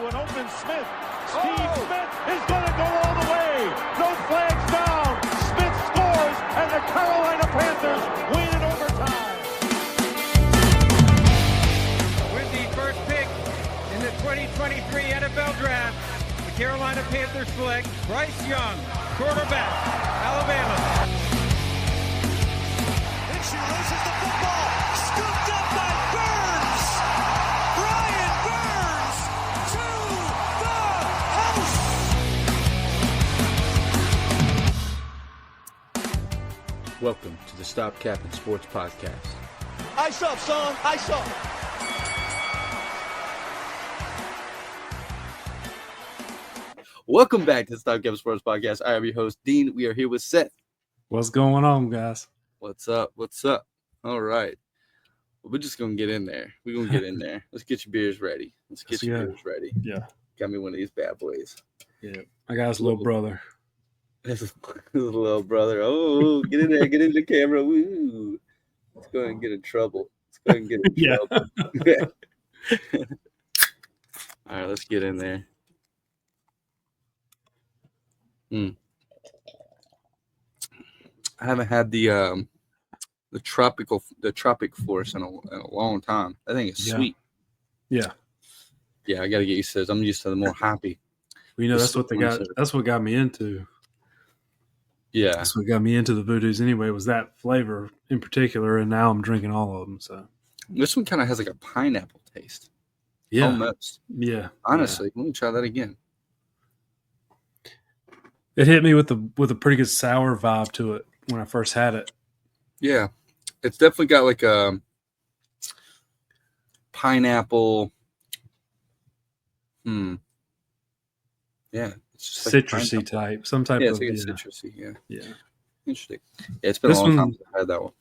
an open Smith. Steve Smith is going to go all the way. No flags down. Smith scores, and the Carolina Panthers win in overtime. With the first pick in the 2023 NFL Draft, the Carolina Panthers select Bryce Young, quarterback, Alabama. She loses the football, scooped up by Burns. Brian Burns to the house. Welcome to the Stop Capping Sports Podcast. Ice up, son. Ice up. Welcome back to the Stop Capping Sports Podcast. I am your host, Dean. We are here with Seth. What's going on, guys? What's up? What's up? All right. Well, we're just going to get in there. We're going to get in there. Let's get your beers ready. Let's get your beers ready. Yeah. Got me one of these bad boys. Yeah. I got his little brother. His little brother. Oh, get in there. Get in the camera. Woo. Let's go ahead and get in trouble. Let's go ahead and get in trouble. All right. Let's get in there. I haven't had the tropic force in a long time. I think it's sweet. Yeah. Yeah, I gotta get used to this. I'm used to the more hoppy. Well, that's what they got. That's what got me into. Yeah. That's what got me into the Voodoos anyway, was that flavor in particular, and now I'm drinking all of them. So this one kind of has like a pineapple taste. Yeah. Almost. Yeah. Honestly, let me try that again. It hit me with a pretty good sour vibe to it when I first had it. Yeah. It's definitely got like a pineapple. Yeah. It's just like citrusy type. Some type it's of like citrusy, yeah. Yeah. Interesting. Yeah, it's been a long time since I had that one.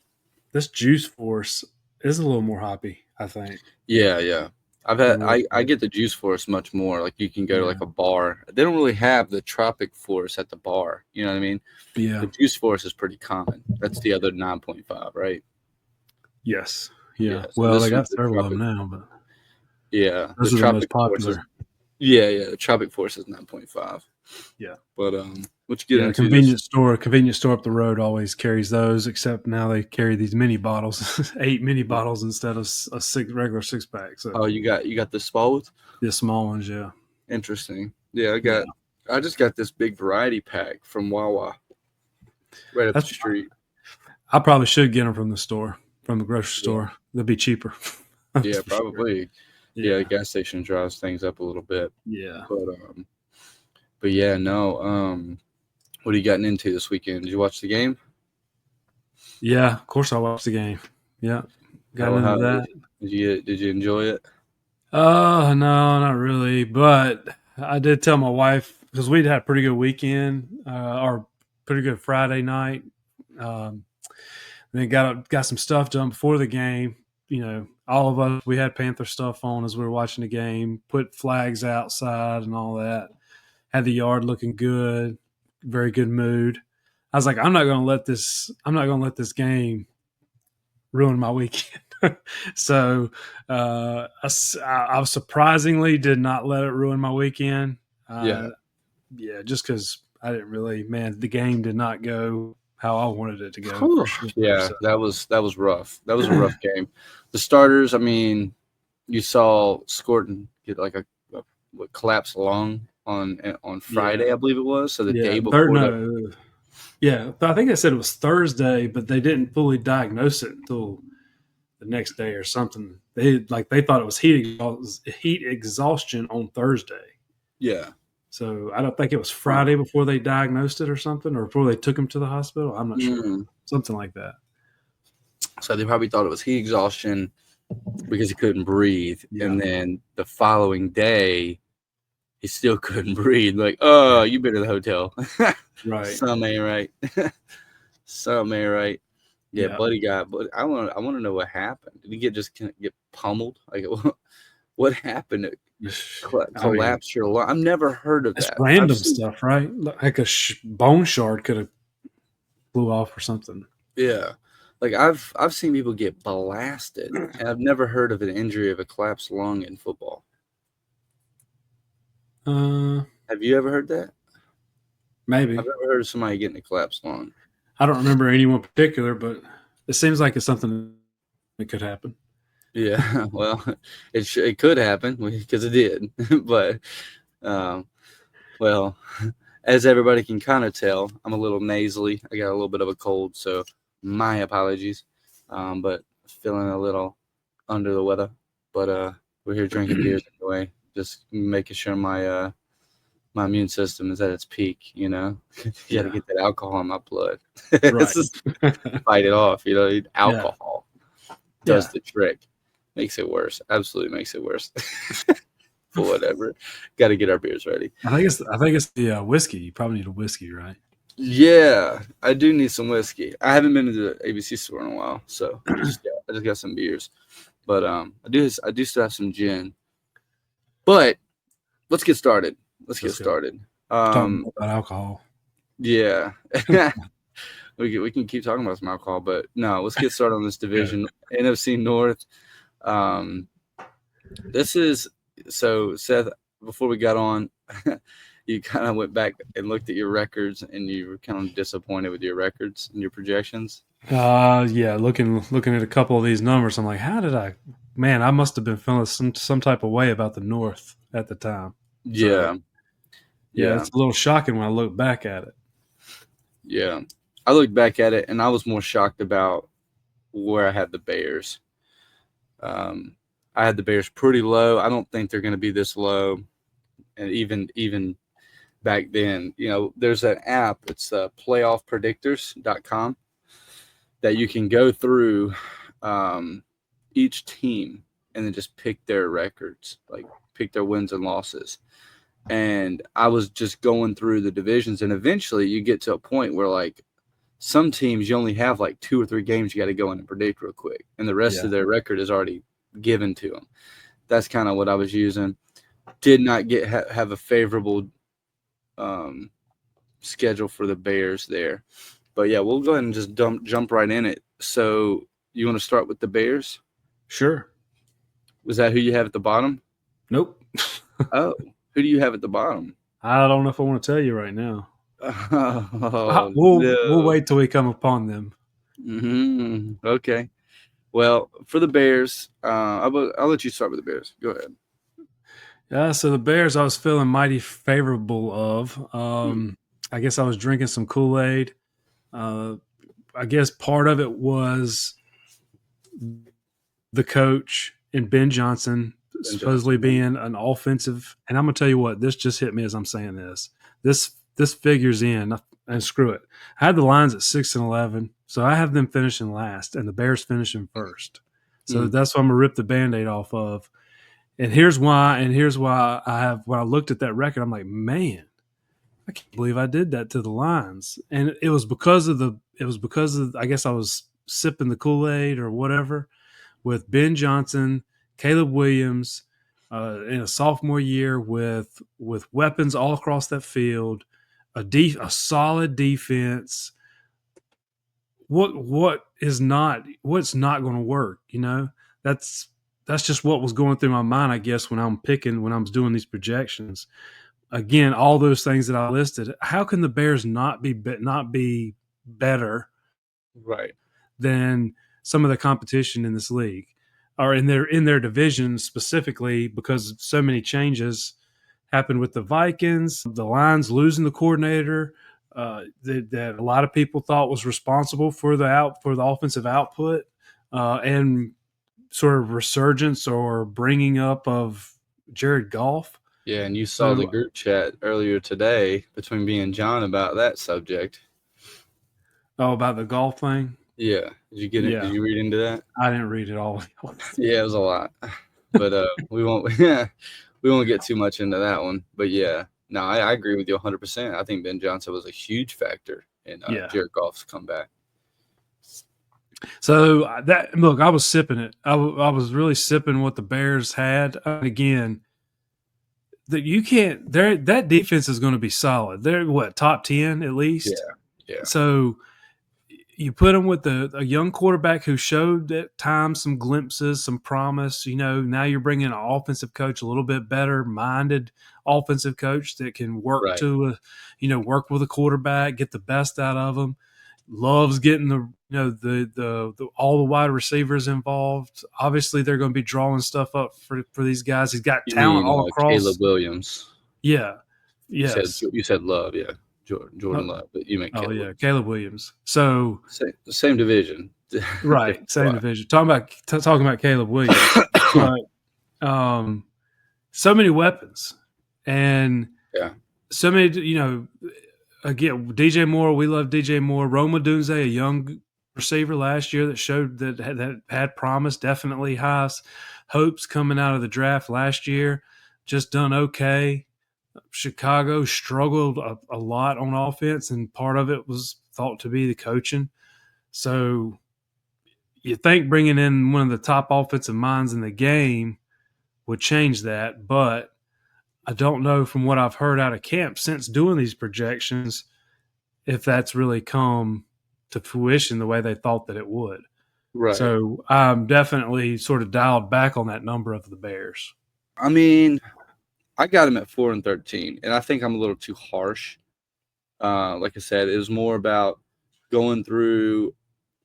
This Juice Force is a little more hoppy, I think. Yeah. I get the Juice Force much more. Like you can go to like a bar. They don't really have the Tropic Force at the bar. You know what I mean? Yeah. The Juice Force is pretty common. That's the other 9.5, right? Yes. Yeah. So well, they got several of them now, but the the most popular. The Tropic Force is 9.5. Yeah. But what you get into? Convenience store up the road always carries those, except now they carry these mini bottles, 8 mini bottles instead of a regular 6-pack. So oh, you got the small ones? The small ones, yeah. Interesting. Yeah, I just got this big variety pack from Wawa right up the street. I probably should get them from the store, from the grocery store. They'll be cheaper. Yeah, probably. Sure. Yeah, the gas station drives things up a little bit. Yeah. But yeah, no. What are you gotten into this weekend? Did you watch the game? Yeah, of course I watched the game. Yeah. Got into that. Did you enjoy it? No, not really. But I did tell my wife, because we'd had a pretty good weekend, or pretty good Friday night. Then got some stuff done before the game. You know, all of us, we had Panther stuff on as we were watching the game, put flags outside and all that. Had the yard looking good, very good mood. I was like, I'm not going to let this game ruin my weekend. So I surprisingly did not let it ruin my weekend. Just because I didn't really, the game did not go how I wanted it to go. Sure. Yeah, so. that was rough. That was a rough game. The starters, I mean, you saw Scorton get like a collapse lung on Friday, I believe it was. So the day before. I think they said it was Thursday, but they didn't fully diagnose it until the next day or something. They thought it was heat exhaustion on Thursday. Yeah. So I don't think it was Friday before they diagnosed it or something, or before they took him to the hospital. I'm not sure. Something like that. So they probably thought it was heat exhaustion because he couldn't breathe. Yeah. And then the following day, he still couldn't breathe. Like, oh, you been to the hotel. Right. Something ain't right. Something ain't right. Yeah, buddy got. But I want to know what happened. Did he get pummeled? Like, what happened? Collapse your lung. I've never heard of that. It's random stuff, right? Like a bone shard could have blew off or something. Yeah, like I've seen people get blasted, and I've never heard of an injury of a collapsed lung in football. Have you ever heard that? Maybe. I've never heard of somebody getting a collapsed lung. I don't remember anyone particular, but it seems like it's something that could happen. Yeah, well, it could happen because it did, but well, as everybody can kind of tell, I'm a little nasally. I got a little bit of a cold, so my apologies. But feeling a little under the weather. But we're here drinking beers anyway, just making sure my my immune system is at its peak. You know, you got to get that alcohol in my blood. Right. Just fight it off. You know, alcohol does the trick. Makes it worse. Absolutely makes it worse. But whatever. Got to get our beers ready. I think it's the whiskey. You probably need a whiskey, right? Yeah, I do need some whiskey. I haven't been to the ABC store in a while, so I just got some beers. But I do still have some gin. But let's get started. Let's get started. Talking about alcohol. Yeah. we can keep talking about some alcohol, but no, let's get started on this division. NFC North. This is so, Seth, before we got on, you kind of went back and looked at your records and you were kind of disappointed with your records and your projections. Yeah, looking at a couple of these numbers, I'm like, I must have been feeling some type of way about the North at the time. Yeah. Yeah, it's a little shocking when I look back at it. Yeah. I looked back at it and I was more shocked about where I had the Bears. I had the Bears pretty low. I don't think they're going to be this low. And even back then, you know, there's an app. It's playoffpredictors.com that you can go through each team and then just pick their records, like pick their wins and losses. And I was just going through the divisions, and eventually you get to a point where, like, some teams you only have like 2 or 3 games you got to go in and predict real quick, and the rest of their record is already given to them. That's kind of what I was using. Did not have a favorable schedule for the Bears there. But, yeah, we'll go ahead and just jump right in it. So you want to start with the Bears? Sure. Was that who you have at the bottom? Nope. Oh, who do you have at the bottom? I don't know if I want to tell you right now. Oh, we'll wait till we come upon them. Mm-hmm. Okay. Well, for the Bears, I'll let you start with the Bears. Go ahead. Yeah, so the Bears I was feeling mighty favorable of. I guess I was drinking some Kool-Aid. I guess part of it was the coach and Ben Johnson supposedly being an offensive. And I'm going to tell you what, this just hit me as I'm saying this. This figures in, and screw it. I had the Lions at 6-11, so I have them finishing last and the Bears finishing first. So that's what I'm going to rip the Band-Aid off of. And here's why when I looked at that record, I'm like, man, I can't believe I did that to the Lions. And it was because of I guess I was sipping the Kool-Aid or whatever with Ben Johnson, Caleb Williams in a sophomore year with weapons all across that field, a solid defense. What's not going to work? You know, that's just what was going through my mind, I guess, when I was doing these projections. Again, all those things that I listed. How can the Bears not be better, right, than some of the competition in this league, or in their division specifically, because so many changes happened with the Vikings, the Lions losing the coordinator that a lot of people thought was responsible for the offensive output, and sort of resurgence or bringing up of Jared Goff. Yeah, and you saw the group chat earlier today between me and John about that subject. Oh, about the golf thing? Yeah. Did you get it? Did you read into that? I didn't read it all. Yeah, it was a lot. But we won't get too much into that one. But yeah, no, I agree with you 100%. I think Ben Johnson was a huge factor in Jared Goff's comeback. So look, I was sipping it. I was really sipping what the Bears had. Again, that you can't. That defense is going to be solid. They're top 10 at least. Yeah. So you put him with a young quarterback who showed at times some glimpses, some promise. Now you're bringing an offensive coach, a little bit better minded offensive coach that can work Right. work with a quarterback, get the best out of him. Loves getting the all the wide receivers involved. Obviously, they're going to be drawing stuff up for these guys. He's got You talent mean all Caleb across. Yeah. Yeah. Yes. Yes. You said Love, yeah. Jordan Uh, Love, but you meant oh Caleb yeah, Williams. Caleb Williams. So Same division. right, same division. Talking about Caleb Williams, but so many weapons and Yeah. so many. Again, DJ Moore. We love DJ Moore. Roma Dunze, a young receiver last year that showed that had promise. Definitely high hopes coming out of the draft last year. Just done okay. Chicago struggled a lot on offense, and part of it was thought to be the coaching. So you think bringing in one of the top offensive minds in the game would change that, but I don't know from what I've heard out of camp since doing these projections if that's really come to fruition the way they thought that it would. Right. So I'm definitely sort of dialed back on that number of the Bears. I mean, I got him at 4-13, and I think I'm a little too harsh. Like I said, it was more about going through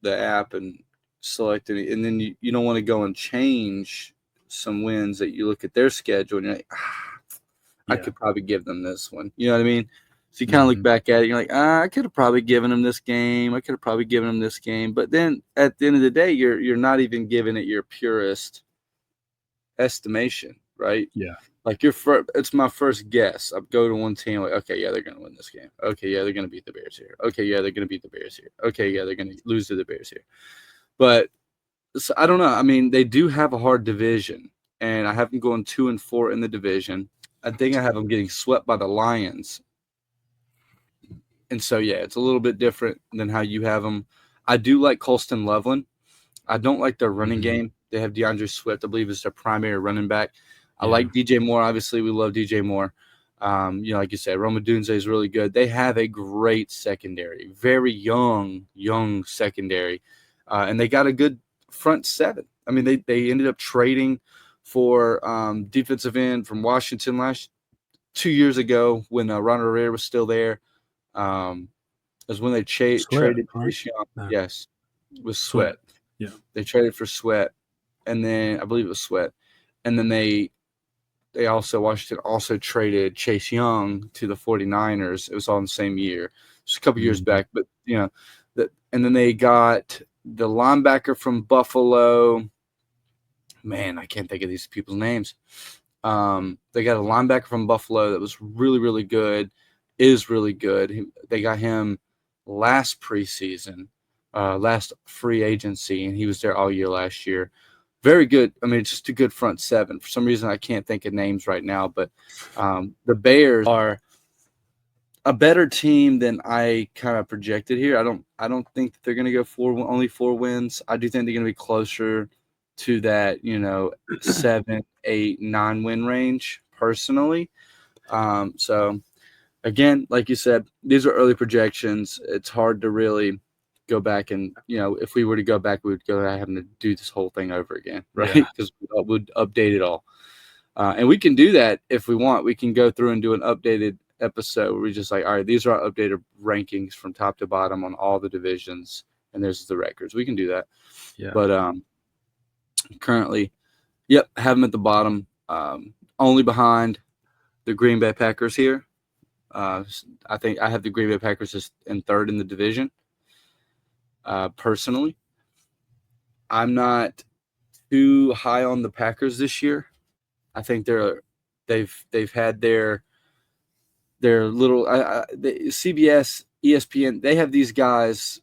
the app and selecting it, and then you don't want to go and change some wins that you look at their schedule and you're like, I could probably give them this one. You know what I mean? So you kind of look back at it, you're like, I could have probably given them this game. I could have probably given them this game. But then at the end of the day, you're not even giving it your purest estimation, right? Yeah. Like it's my first guess. I go to one team, like, okay, yeah, they're going to win this game. Okay, yeah, they're going to beat the Bears here. Okay, yeah, they're going to beat the Bears here. Okay, yeah, they're going to lose to the Bears here. But so, I don't know. I mean, they do have a hard division, and I have them going 2-4 in the division. I think I have them getting swept by the Lions. And so, yeah, it's a little bit different than how you have them. I do like Colston Loveland. I don't like their running game. They have DeAndre Swift, I believe, is their primary running back. I like DJ Moore. Obviously, we love DJ Moore. Like you said, Roma Dunze is really good. They have a great secondary, very young secondary. And they got a good front seven. I mean, they ended up trading for defensive end from Washington 2 years ago when Ron Rivera was still there. Is when they traded Chase Young. No. Yes, with Sweat. Yeah, they traded for Sweat, and then I believe it was Sweat, and then Washington also traded Chase Young to the 49ers. It was all in the same year, just a couple years back. But and then they got the linebacker from Buffalo. Man, I can't think of these people's names. They got a linebacker from Buffalo that was really, really good. Is really good. They got him last preseason, last free agency, and he was there all year last year. Very good. I mean, just a good front seven. For some reason, I can't think of names right now, but the Bears are a better team than I kind of projected here. I don't think that they're going to go only 4 wins. I do think they're going to be closer to that, 7, 8, 9 win range personally. So. Again, like you said, these are early projections. It's hard to really go back and, if we were to go back, we would go having to do this whole thing over again, right? Because we would update it all. And we can do that if we want. We can go through and do an updated episode where we just like, all right, these are our updated rankings from top to bottom on all the divisions, and there's the records. We can do that. Yeah. But currently, have them at the bottom, only behind the Green Bay Packers here. I think I have the Green Bay Packers in third in the division. Personally, I'm not too high on the Packers this year. I think they've had their little CBS, ESPN. They have these guys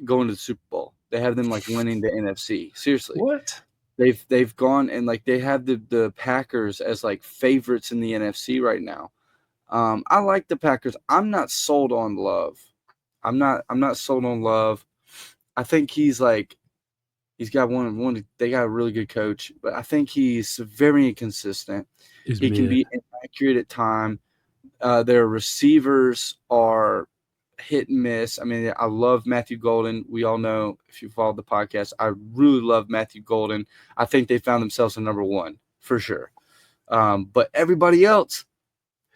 going to the Super Bowl. They have them like winning the NFC. Seriously, what? They've gone and like they have the Packers as like favorites in the NFC right now. I like the Packers. I'm not sold on Love. I'm not sold on Love. I think he's got one. They got a really good coach, but I think he's very inconsistent. He can be inaccurate at time. Their receivers are hit and miss. I mean, I love Matthew Golden. We all know, if you follow the podcast, I really love Matthew Golden. I think they found themselves a number one for sure. But everybody else,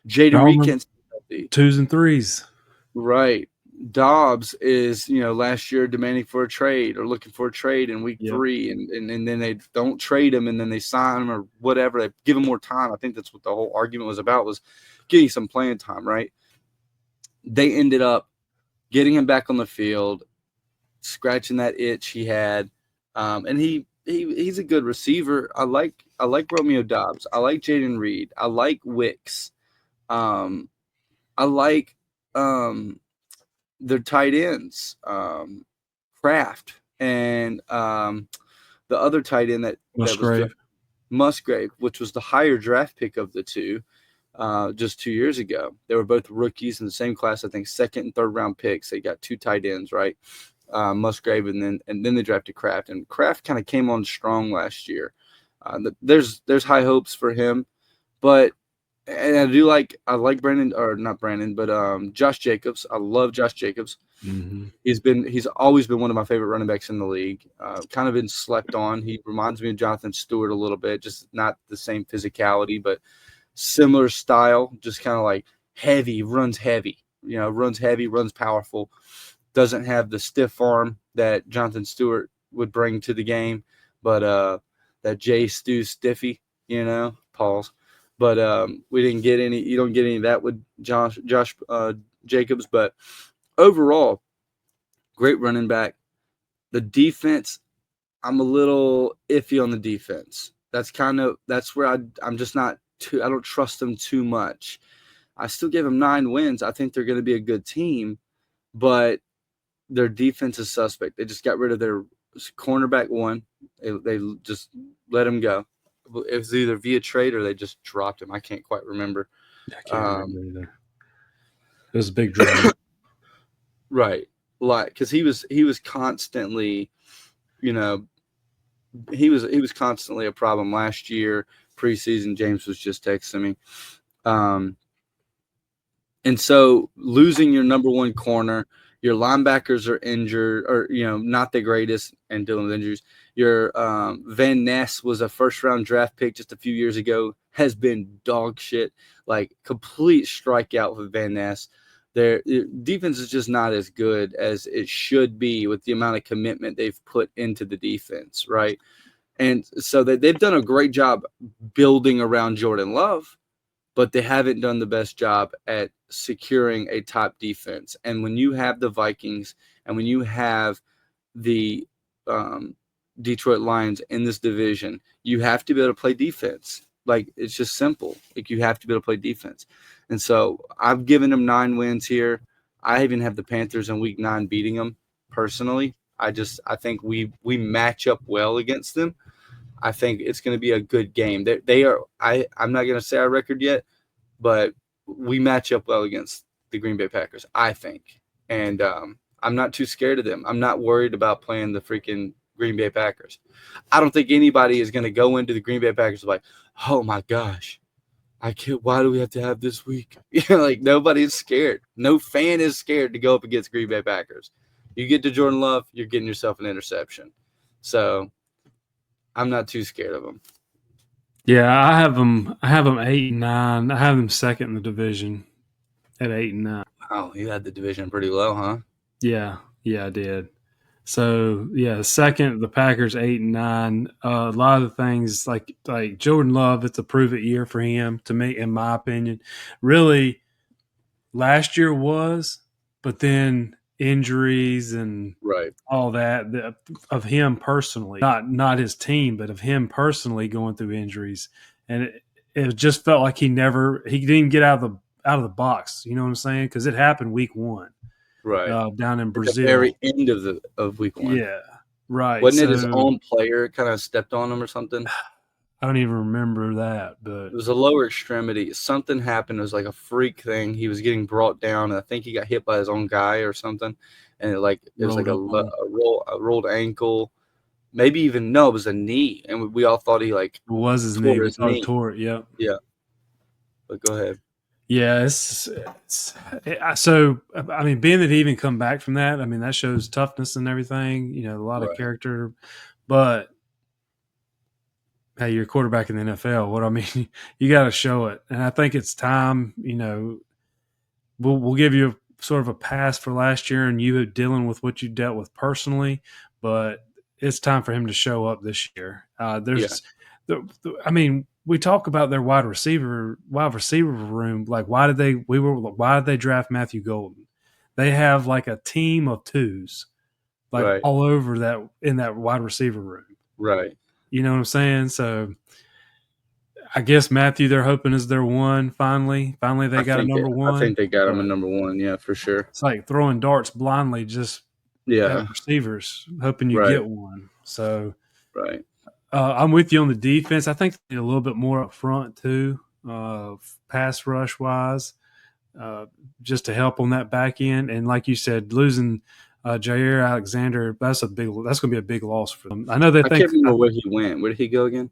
Jaden Reed, twos and threes. Right. Dobbs is, last year demanding for a trade or looking for a trade in week 3, and then they don't trade him, and then they sign him or whatever. They give him more time. I think that's what the whole argument was about, was getting some playing time, right? They ended up getting him back on the field, scratching that itch he had, and he's a good receiver. I like Romeo Dobbs. I like Jaden Reed. I like Wicks. I like their tight ends, Kraft, and the other tight end that was Musgrave, which was the higher draft pick of the two, just 2 years ago. They were both rookies in the same class, I think, second and third round picks. They got two tight ends, right? Musgrave, and then they drafted Kraft, and Kraft kind of came on strong last year. There's high hopes for him, but. And I like Brandon, or not Brandon, but Josh Jacobs. I love Josh Jacobs. Mm-hmm. He's always been one of my favorite running backs in the league. Kind of been slept on. He reminds me of Jonathan Stewart a little bit, just not the same physicality, but similar style. Just kind of like heavy, runs heavy. Runs powerful. Doesn't have the stiff arm that Jonathan Stewart would bring to the game, but that J Stu stiffy, pause. But we didn't get any. You don't get any of that with Josh Jacobs. But overall, great running back. The defense, I'm a little iffy on the defense. That's where I'm just not too. I don't trust them too much. I still give them 9 wins. I think they're going to be a good team, but their defense is suspect. They just got rid of their cornerback one. They just let him go. It was either via trade or they just dropped him. I can't quite remember. I can't remember either. It was a big drop. Right. Because he was constantly, he was constantly a problem last year. Preseason, James was just texting me. And so losing your number one corner, your linebackers are injured or, not the greatest and dealing with injuries. Your Van Ness was a first-round draft pick just a few years ago, has been dog shit, like complete strikeout with Van Ness. Their defense is just not as good as it should be with the amount of commitment they've put into the defense, right? And so they've done a great job building around Jordan Love, but they haven't done the best job at securing a top defense. And when you have the Vikings and when you have the Detroit Lions in this division, you have to be able to play defense. Like, it's just simple. Like, you have to be able to play defense. And so I've given them 9 wins here. I even have the Panthers in week 9 beating them personally. I think we match up well against them. I think it's going to be a good game. I'm not going to say our record yet, but we match up well against the Green Bay Packers, I think. And I'm not too scared of them. I'm not worried about playing the freaking Green Bay Packers. I don't think anybody is going to go into the Green Bay Packers like, oh my gosh, why do we have to have this week? Like, nobody's scared. No fan is scared to go up against Green Bay Packers. You get to Jordan Love, you're getting yourself an interception. So I'm not too scared of them. Yeah, I have them 8-9. I have them second in the division at 8-9. Oh, you had the division pretty low, huh? Yeah, I did. So yeah, second, the Packers 8-9. A lot of the things like Jordan Love, it's a prove-it year for him, to me, in my opinion. Really, last year was, but then injuries and all that of him personally, not his team, but of him personally going through injuries, and it just felt like he didn't get out of the box. You know what I'm saying? Because it happened week 1. Right. Down in Brazil. At the very end of week 1. Yeah. Right. Wasn't it his own player kind of stepped on him or something? I don't even remember that, but it was a lower extremity. Something happened. It was like a freak thing. He was getting brought down, and I think he got hit by his own guy or something. And it was like a rolled ankle. Maybe even it was a knee, and we all thought he it was his knee. Tore it. Yep. Yeah. But go ahead. Yeah, so I mean, being that he even come back from that, I mean, that shows toughness and everything. You know, a lot of Right. character. But hey, you're a quarterback in the NFL. What I mean, you got to show it, and I think it's time. You know, we'll give you sort of a pass for last year and you dealing with what you dealt with personally, but it's time for him to show up this year. I mean, we talk about their wide receiver room. Like, why did they draft Matthew Golden? They have like a team of twos, like Right. all over that in that wide receiver room. Right. You know what I'm saying? So I guess Matthew, they're hoping is their one. Finally, they got a number one. I think they got him a number one. Yeah, for sure. It's like throwing darts blindly, just Yeah. at receivers, hoping you Right. get one. So, Right. I'm with you on the defense. I think they need a little bit more up front too, pass rush wise, just to help on that back end. And like you said, losing Jair Alexander, that's going to be a big loss for them. I know they I think. can't remember where he went. Where did he go again?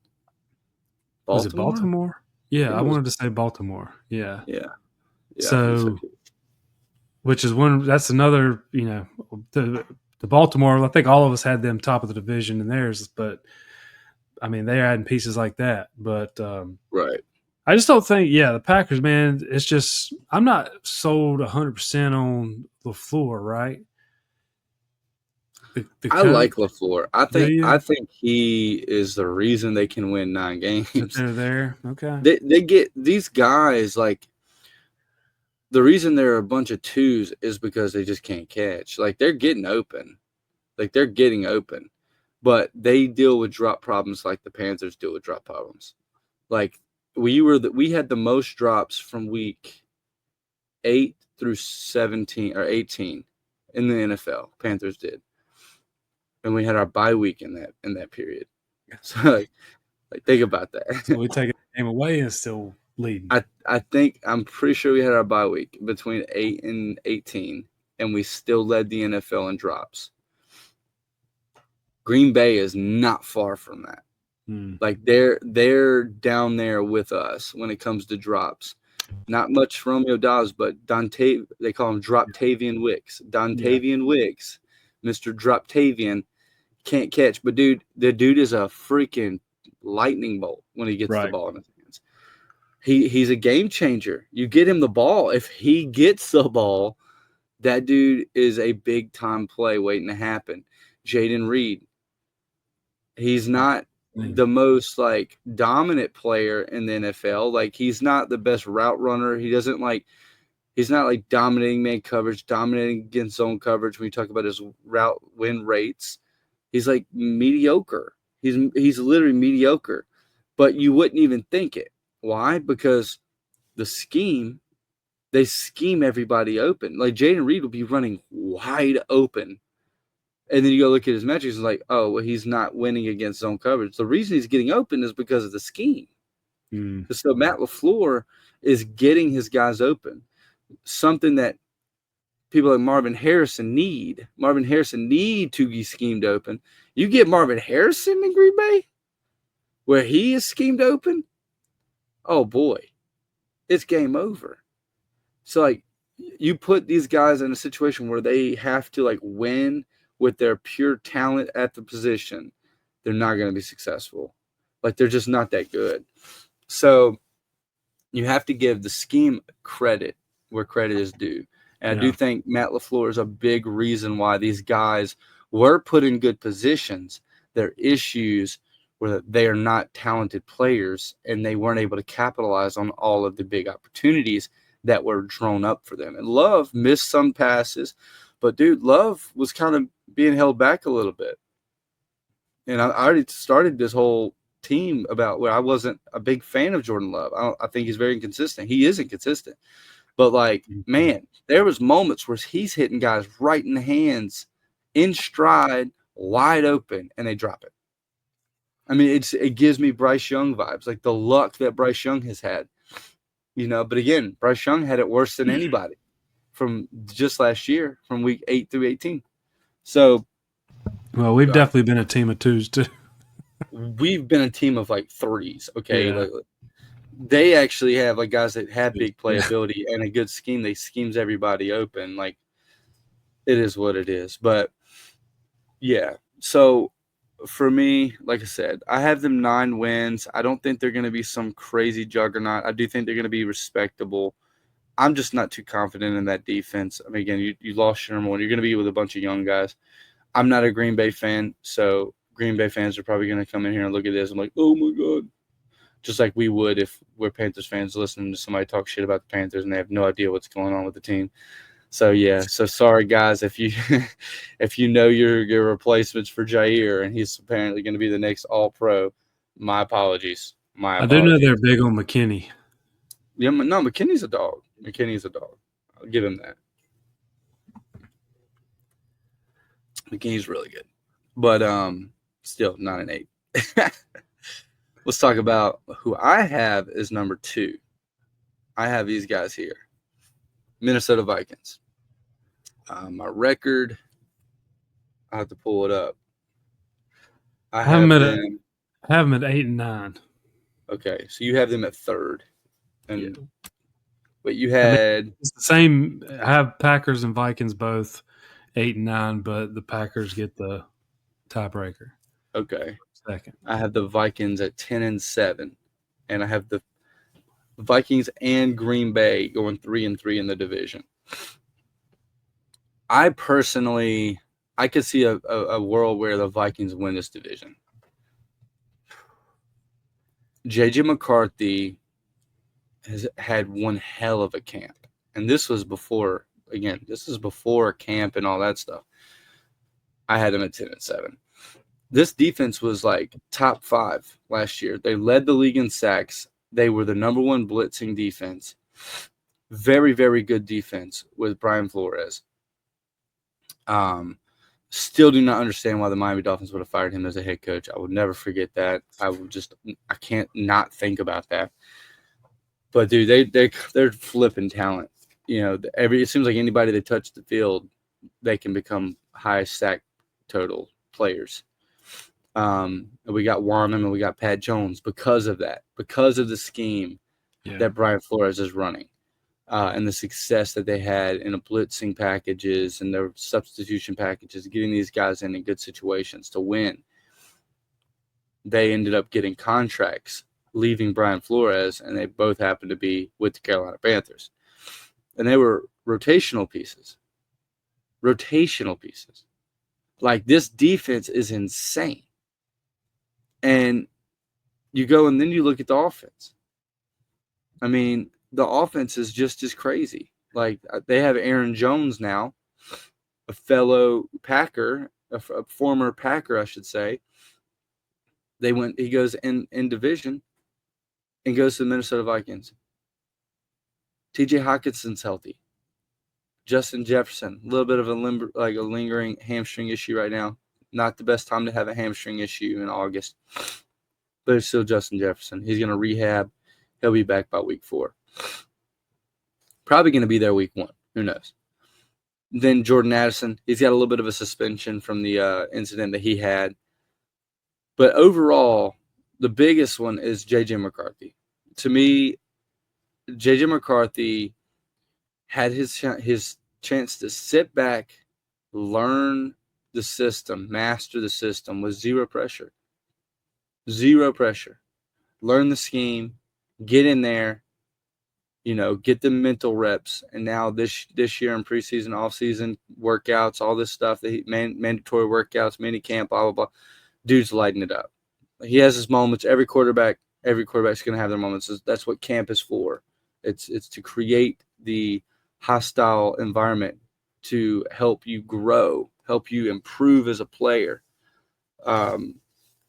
Baltimore? Was it Baltimore? Yeah, I wanted to say Baltimore. Yeah. Yeah. So, which is that's another, you know, the Baltimore, I think all of us had them top of the division in theirs, but I mean, they're adding pieces like that. But right. I just don't think, the Packers, man, it's just, I'm not sold 100% on LaFleur, right? I like LaFleur. I think he is the reason they can win 9 games. They're there. Okay. They get these guys, like, the reason they're a bunch of twos is because they just can't catch. Like, they're getting open. But they deal with drop problems like the Panthers deal with drop problems. Like, we had the most drops from week 8 through 17 or 18 in the NFL. Panthers did. And we had our bye week in that period. So like think about that. So we take a game away and still leading. I'm pretty sure we had our bye week between 8 and 18, and we still led the NFL in drops. Green Bay is not far from that. Like, they're down there with us when it comes to drops. Not much Romeo Dobbs, but they call him Droptavian Wicks. Wicks, Mr. Droptavian, can't catch. But the dude is a freaking lightning bolt when he gets the ball in his hands. He's a game changer. You get him the ball. If he gets the ball, that dude is a big time play waiting to happen. Jaden Reed, he's not the most like dominant player in the NFL. Like, he's not the best route runner. He's not like dominating man coverage, dominating against zone coverage. When you talk about his route win rates, he's like mediocre. He's literally mediocre, but you wouldn't even think it. Why? Because they scheme everybody open. Like, Jaden Reed will be running wide open. And then you go look at his metrics, it's like, oh, well, he's not winning against zone coverage. The reason he's getting open is because of the scheme. So Matt LaFleur is getting his guys open, something that people like Marvin Harrison need. Marvin Harrison need to be schemed open. You get Marvin Harrison in Green Bay, where he is schemed open, oh, boy, it's game over. So, like, you put these guys in a situation where they have to, like, win with their pure talent at the position, they're not going to be successful. Like, they're just not that good. So you have to give the scheme credit where credit is due. And I do think Matt LaFleur is a big reason why these guys were put in good positions. Their issues were that they are not talented players, and they weren't able to capitalize on all of the big opportunities that were drawn up for them. And Love missed some passes, but, dude, Love was kind of being held back a little bit. And I already started this whole team about where I wasn't a big fan of Jordan Love. I think he's very inconsistent. He is inconsistent. But, like, man, there was moments where he's hitting guys right in the hands, in stride, wide open, and they drop it. I mean, it gives me Bryce Young vibes, like the luck that Bryce Young has had. You know, but again, Bryce Young had it worse than anybody from just last year, from week 8 through 18. So, well, we've definitely been a team of twos too. We've been a team of like threes, okay? Yeah. Like, they actually have like guys that have big playability and a good scheme. They schemes everybody open. Like, it is what it is. But yeah, so for me, like I said, I have them 9 wins. I don't think they're going to be some crazy juggernaut. I do think they're going to be respectable. I'm just not too confident in that defense. I mean, again, you lost your number one. You're going to be with a bunch of young guys. I'm not a Green Bay fan, so Green Bay fans are probably going to come in here and look at this. I'm like, oh, my God. Just like we would if we're Panthers fans listening to somebody talk shit about the Panthers and they have no idea what's going on with the team. So, yeah. So, sorry, guys, if you if you know your replacements for Jair and he's apparently going to be the next All-Pro, my apologies. I do know they're big on McKinney. Yeah, no, McKinney's a dog. I'll give him that. McKinney's really good. But still not an 8. Let's talk about who I have as number 2. I have these guys here. Minnesota Vikings. My record, I have to pull it up. I have them at 8 and 9. Okay, so you have them at 3rd. And but you I had mean, it's the same. I have Packers and Vikings both 8 and 9, but the Packers get the tiebreaker. Okay. Second. I have the Vikings at 10 and 7, and I have the Vikings and Green Bay going 3 and 3 in the division. I personally, I could see a world where the Vikings win this division. J.J. McCarthy has had one hell of a camp, and this was before. Again, this is before camp and all that stuff. I had them at 10 and 7. This defense was like top 5 last year. They led the league in sacks. They were the number 1 blitzing defense. Very, very good defense with Brian Flores. Still do not understand why the Miami Dolphins would have fired him as a head coach. I would never forget that. I can't not think about that. But dude, they're flipping talent. You know, it seems like anybody that touched the field, they can become high sack total players. We got Warnham and we got Pat Jones because of that, because of the scheme that Brian Flores is running, and the success that they had in the blitzing packages and their substitution packages, getting these guys in good situations to win. They ended up getting contracts, leaving Brian Flores, and they both happened to be with the Carolina Panthers. And they were rotational pieces. Like, this defense is insane. And you go and then you look at the offense. I mean, the offense is just as crazy. Like, they have Aaron Jones now, a fellow Packer, a former Packer, I should say. He goes in division and goes to the Minnesota Vikings. TJ Hawkinson's healthy. Justin Jefferson, a little bit of a lingering hamstring issue right now. Not the best time to have a hamstring issue in August. But it's still Justin Jefferson. He's going to rehab. He'll be back by week 4. Probably going to be there week 1. Who knows? Then Jordan Addison. He's got a little bit of a suspension from the incident that he had. But overall, the biggest one is J.J. McCarthy. To me, J.J. McCarthy had his chance to sit back, learn the system, master the system with zero pressure. Zero pressure. Learn the scheme, get in there, get the mental reps. And now this year in preseason, offseason workouts, all this stuff, mandatory workouts, mini camp, blah, blah, blah. Dude's lighting it up. He has his moments. Every quarterback's going to have their moments. That's what camp is for. It's to create the hostile environment to help you grow, help you improve as a player.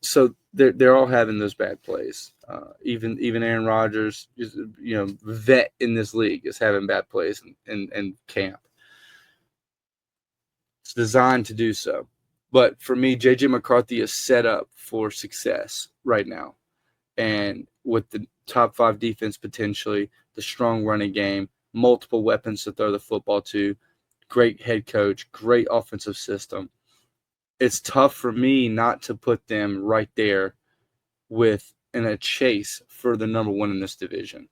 So they're all having those bad plays. Even Aaron Rodgers, vet in this league, is having bad plays in camp. It's designed to do so. But for me, J.J. McCarthy is set up for success right now. And with the top 5 defense potentially, the strong running game, multiple weapons to throw the football to, great head coach, great offensive system. It's tough for me not to put them right there with in a chase for the number one in this division.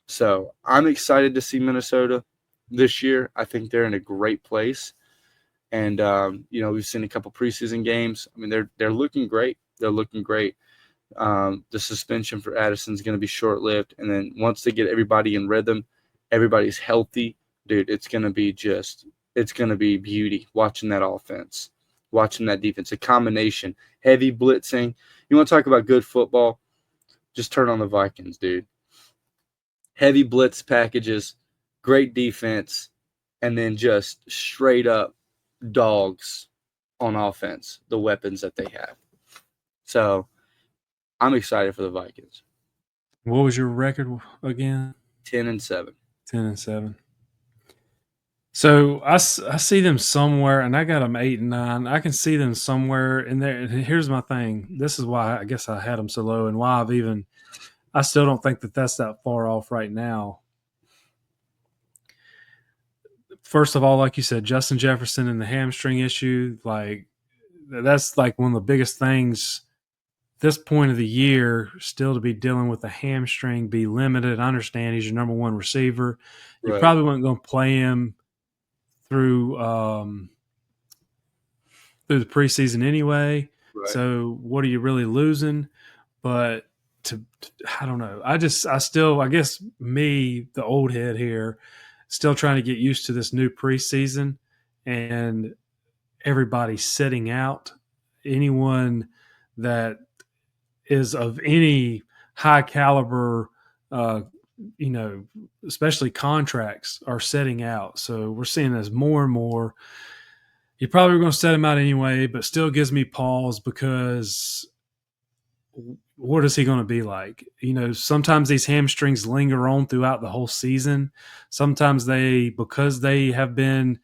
So I'm excited to see Minnesota this year. I think they're in a great place. And, we've seen a couple preseason games. I mean, they're looking great. They're looking great. The suspension for Addison is going to be short-lived. And then once they get everybody in rhythm, everybody's healthy, dude, it's going to be beauty watching that offense, watching that defense, a combination, heavy blitzing. You want to talk about good football? Just turn on the Vikings, dude. Heavy blitz packages, great defense, and then just straight up dogs on offense, the weapons that they have. So I'm excited for the Vikings. What was your record again? 10-7. 10-7. So I see them somewhere, and I got them 8-9. I can see them somewhere in there. And here's my thing. This is why I guess I had them so low, and why I still don't think that that's that far off right now. First of all, like you said, Justin Jefferson and the hamstring issue, like that's like one of the biggest things this point of the year, still to be dealing with the hamstring, be limited. I understand he's your number one receiver. You Right. probably weren't going to play him through the preseason anyway. Right. So what are you really losing? But I don't know. I guess me, the old head here, still trying to get used to this new preseason and everybody sitting out. Anyone that is of any high caliber, especially contracts are setting out. So we're seeing this more and more. You're probably going to set him out anyway, but still gives me pause because what is he going to be like? Sometimes these hamstrings linger on throughout the whole season. Sometimes because they have been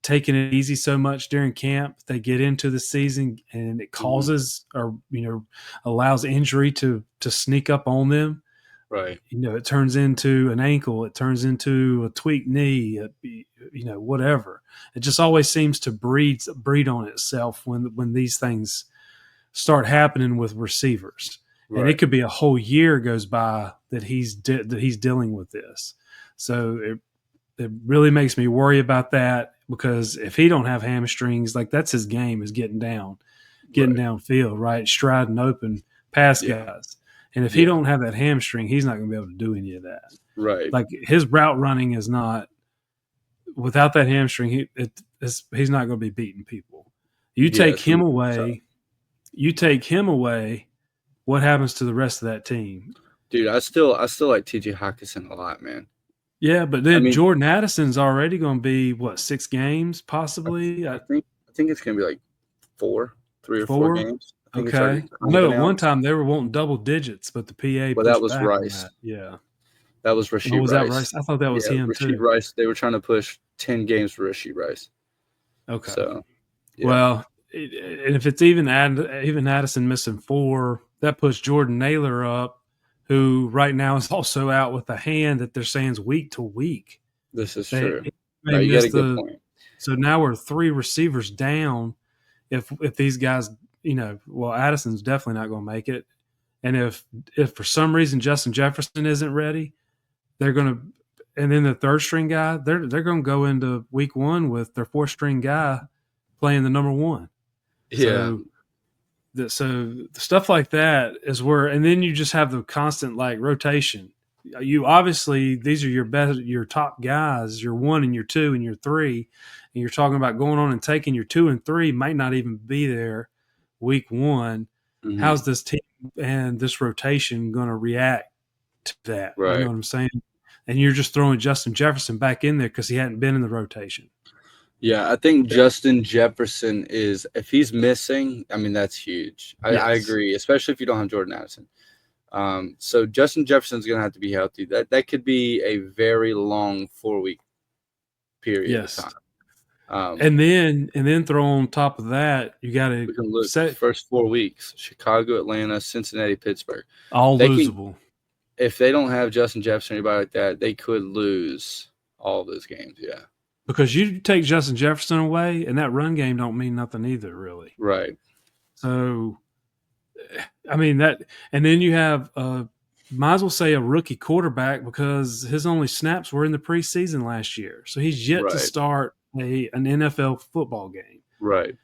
taking it easy so much during camp, they get into the season and it causes or allows injury to sneak up on them. Right. It turns into an ankle, it turns into a tweaked knee, whatever. It just always seems to breed on itself when these things start happening with receivers. Right. And it could be a whole year goes by that he's dealing with this. So it really makes me worry about that, because if he don't have hamstrings, like that's his game, is getting downfield, right? Striding open past guys. And if he don't have that hamstring, he's not going to be able to do any of that. Right. Like his route running is not, without that hamstring, he's not going to be beating people. You take him away, what happens to the rest of that team? Dude, I still like TJ Hawkinson a lot, man. Yeah, but then Jordan Addison's already going to be 6 games possibly. I think it's going to be like 3 or 4 games. Okay. No, at one time they were wanting double digits, but the PA. Well, that was Rice. Yeah, that was Rashid Rice. Was that Rice? I thought that was him Rashid too. Rice. They were trying to push 10 games for Rashid Rice. Okay. So, well, and if it's even Addison missing 4, that puts Jordan Naylor up, who right now is also out with a hand that they're saying is week to week. This is true. No, you got a good point. So now we're 3 receivers down. If these guys, Addison's definitely not going to make it. And if for some reason Justin Jefferson isn't ready, they're going to, and then the third string guy, they're going to go into week 1 with their 4th string guy playing the number 1. Yeah. So the stuff like that is where, and then you just have the constant rotation. You obviously, these are your top guys, your 1 and your 2 and your 3, and you're talking about going on and taking your 2 and 3 might not even be there week 1. Mm-hmm. How's this team and this rotation going to react to that? Right. You know what I'm saying? And you're just throwing Justin Jefferson back in there because he hadn't been in the rotation. Yeah, I think Justin Jefferson is, if he's missing, I mean, that's huge. I agree, especially if you don't have Jordan Addison. So Justin Jefferson's going to have to be healthy. That could be a very long 4-week period of time. And then throw on top of that, you got to look first 4 weeks: Chicago, Atlanta, Cincinnati, Pittsburgh. All losable. If they don't have Justin Jefferson or anybody like that, they could lose all of those games. Yeah. Because you take Justin Jefferson away, and that run game don't mean nothing either, really. Right. So I mean that, and then you have might as well say a rookie quarterback because his only snaps were in the preseason last year, so he's yet to Right. start an NFL football game. Right.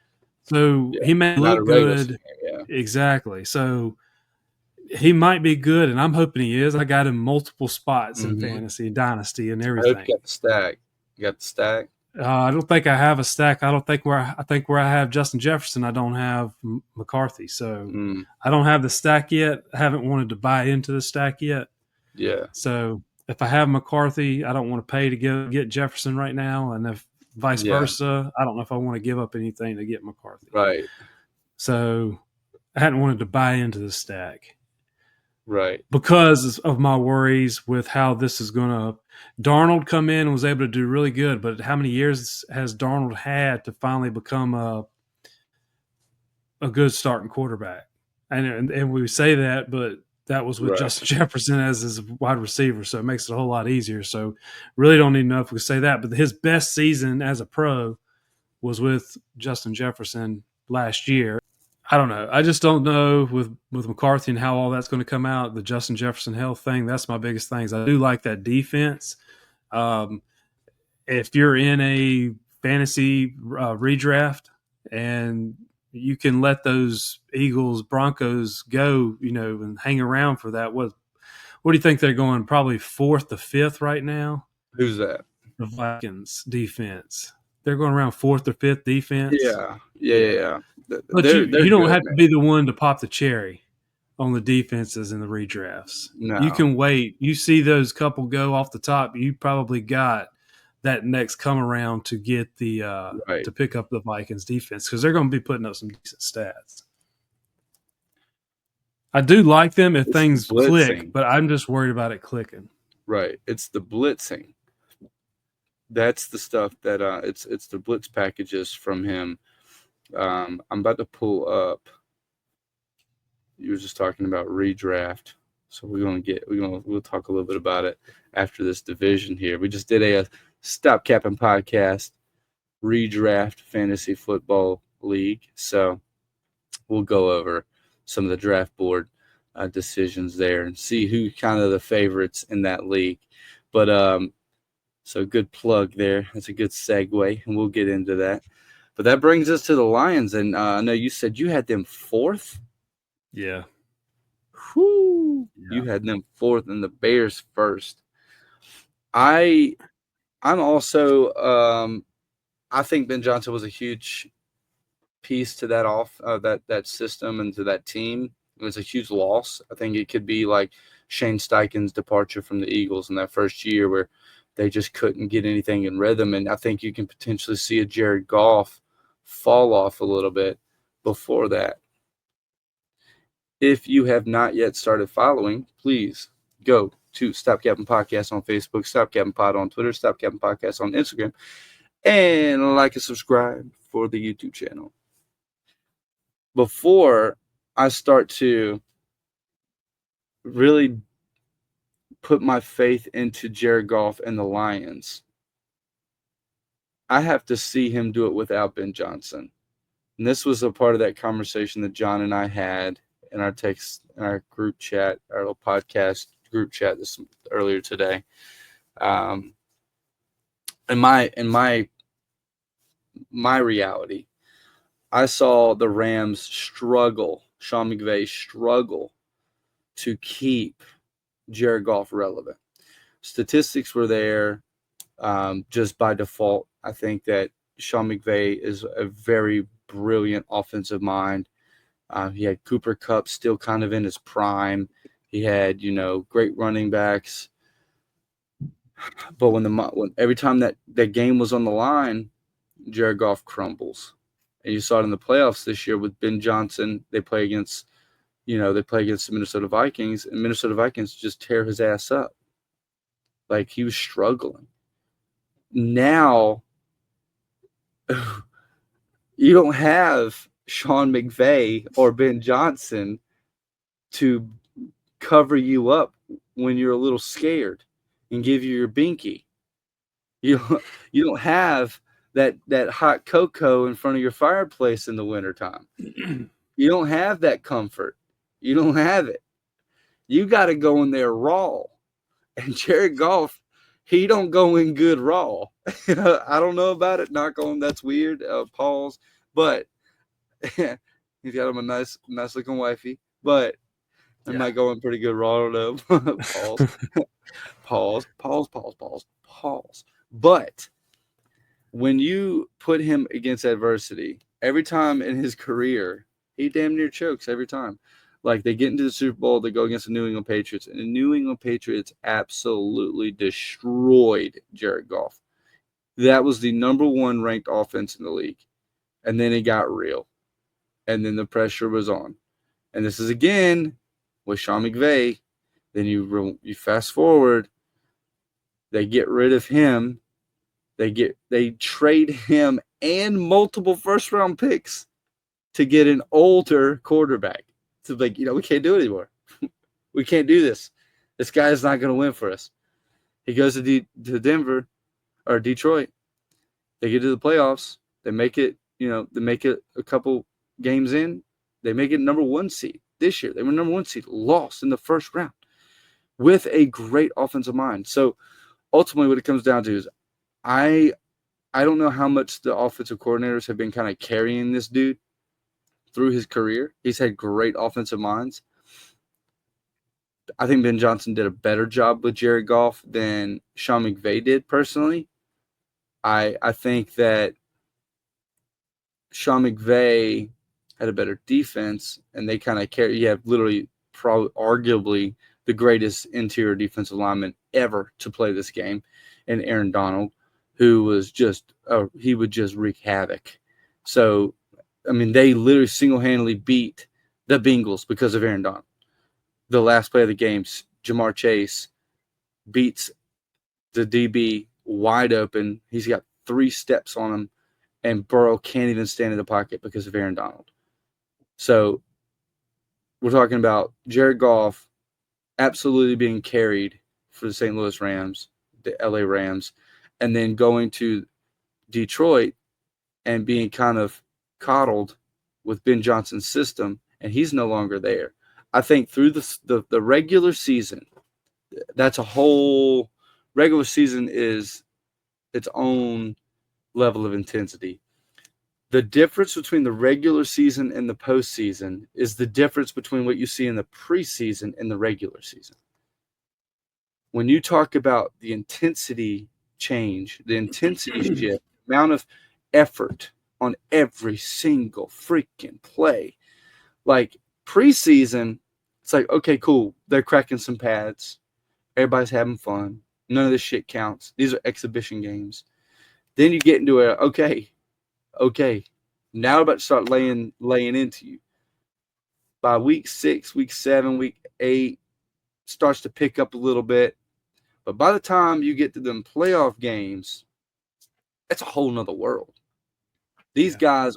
So Yeah. he may Not a look regular good, season game, yeah. exactly. So he might be good, and I'm hoping he is. I got him multiple spots in fantasy, dynasty, and I hope everything. you got the stack. You got the stack? I don't think I have a stack. I think where I have Justin Jefferson, I don't have McCarthy. So I don't have the stack yet. I haven't wanted to buy into the stack yet. Yeah. So if I have McCarthy, I don't want to pay to get Jefferson right now, and if vice versa, I don't know if I want to give up anything to get McCarthy. Right. So I hadn't wanted to buy into the stack. Right. Because of my worries with how this is going to – Darnold come in and was able to do really good, but how many years has Darnold had to finally become a good starting quarterback? And we say that, but that was with Justin Jefferson as his wide receiver, so it makes it a whole lot easier. So really don't need to know if we say that, but his best season as a pro was with Justin Jefferson last year. I don't know. I just don't know with McCarthy and how all that's going to come out. The Justin Jefferson health thing, that's my biggest thing. I do like that defense. If you're in a fantasy redraft and you can let those Eagles, Broncos go, and hang around for that, what do you think they're going? Probably 4th to 5th right now? Who's that? The Vikings defense. They're going around 4th or 5th defense. Yeah. But you don't have to be the one to pop the cherry on the defenses in the redrafts. No. You can wait. You see those couple go off the top, you probably got that next come around to get the to pick up the Vikings defense because they're going to be putting up some decent stats. I do like them if things click, but I'm just worried about it clicking. Right. It's the blitzing. That's the stuff that it's the blitz packages from him. I'm about to pull up. You were just talking about redraft, so we'll talk a little bit about it after this division here. We just did a Stop Capping podcast redraft fantasy football league, so we'll go over some of the draft board decisions there and see who kind of the favorites in that league. But so good plug there. That's a good segue, and we'll get into that. But that brings us to the Lions, and I know you said you had them 4th. Yeah. Whew. Yeah. You had them 4th and the Bears 1st. I'm also I think Ben Johnson was a huge piece to that that system and to that team. It was a huge loss. I think it could be like Shane Steichen's departure from the Eagles in that first year where they just couldn't get anything in rhythm. And I think you can potentially see a Jared Goff fall off a little bit before that. If you have not yet started following, please go to Stop Capping Podcast on Facebook, Stop Capping Pod on Twitter, Stop Capping Podcast on Instagram, and like and subscribe for the YouTube channel. Before I start to really put my faith into Jared Goff and the Lions, I have to see him do it without Ben Johnson. And this was a part of that conversation that John and I had in our group chat, our little podcast group chat earlier today. In my reality, I saw the Rams struggle, Sean McVay struggle to keep Jared Goff relevant. Statistics were there just by default. I think that Sean McVay is a very brilliant offensive mind. He had Cooper Kupp still kind of in his prime. He had, great running backs. But when every time that game was on the line, Jared Goff crumbles. And you saw it in the playoffs this year with Ben Johnson. They play against the Minnesota Vikings, and Minnesota Vikings just tear his ass up. Like, he was struggling. Now, you don't have Sean McVay or Ben Johnson to cover you up when you're a little scared and give you your binky. You don't have that hot cocoa in front of your fireplace in the wintertime. You don't have that comfort. You don't have it. You got to go in there raw. And Jared Goff, he don't go in good raw. I don't know about it. Knock on, that's weird. Pause. But he's got him a nice looking wifey. But I'm not going pretty good raw though. Pause. But when you put him against adversity, every time in his career, he damn near chokes every time. Like, they get into the Super Bowl, they go against the New England Patriots, and the New England Patriots absolutely destroyed Jared Goff. That was the number 1 ranked offense in the league. And then it got real. And then the pressure was on. And this is again with Sean McVay. Then you fast forward, they get rid of him. They trade him and multiple first-round picks to get an older quarterback. To like, we can't do it anymore. We can't do this. This guy is not going to win for us. He goes to Denver or Detroit. They get to the playoffs. They make it, they make it a couple games in. They make it number 1 seed this year. They were number 1 seed, lost in the first round with a great offensive mind. So ultimately what it comes down to is I don't know how much the offensive coordinators have been kind of carrying this dude through his career. He's had great offensive minds. I think Ben Johnson did a better job with Jared Goff than Sean McVay did personally. I think that Sean McVay had a better defense, and they kind of carry. You have literally, arguably, the greatest interior defensive lineman ever to play this game, and Aaron Donald, who was just he would just wreak havoc. So, I mean, they literally single-handedly beat the Bengals because of Aaron Donald. The last play of the game, Jamar Chase beats the DB wide open. He's got 3 steps on him, and Burrow can't even stand in the pocket because of Aaron Donald. So we're talking about Jared Goff absolutely being carried for the St. Louis Rams, the LA Rams, and then going to Detroit and being kind of coddled with Ben Johnson's system, and he's no longer there. I think through the regular season, that's a whole – regular season is its own level of intensity. The difference between the regular season and the postseason is the difference between what you see in the preseason and the regular season. When you talk about the intensity change, the intensity shift, amount of effort on every single freaking play, like preseason, it's like, okay, cool. They're cracking some pads. Everybody's having fun. None of this shit counts. These are exhibition games. Then you get into okay, now we're about to start laying into you. By week 6, week 7, week 8, starts to pick up a little bit. But by the time you get to them playoff games, it's a whole nother world. These guys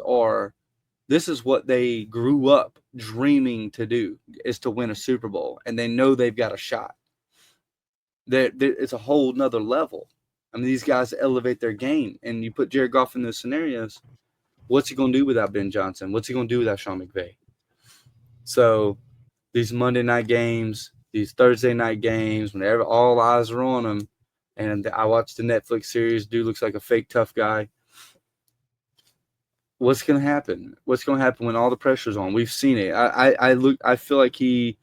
this is what they grew up dreaming to do, is to win a Super Bowl. And they know they've got a shot. It's a whole nother level. I mean, these guys elevate their game. And you put Jared Goff in those scenarios, what's he going to do without Ben Johnson? What's he going to do without Sean McVay? So these Monday night games, these Thursday night games, whenever all eyes are on him, and I watched the Netflix series, dude looks like a fake tough guy. What's going to happen? What's going to happen when all the pressure's on? We've seen it. I feel like he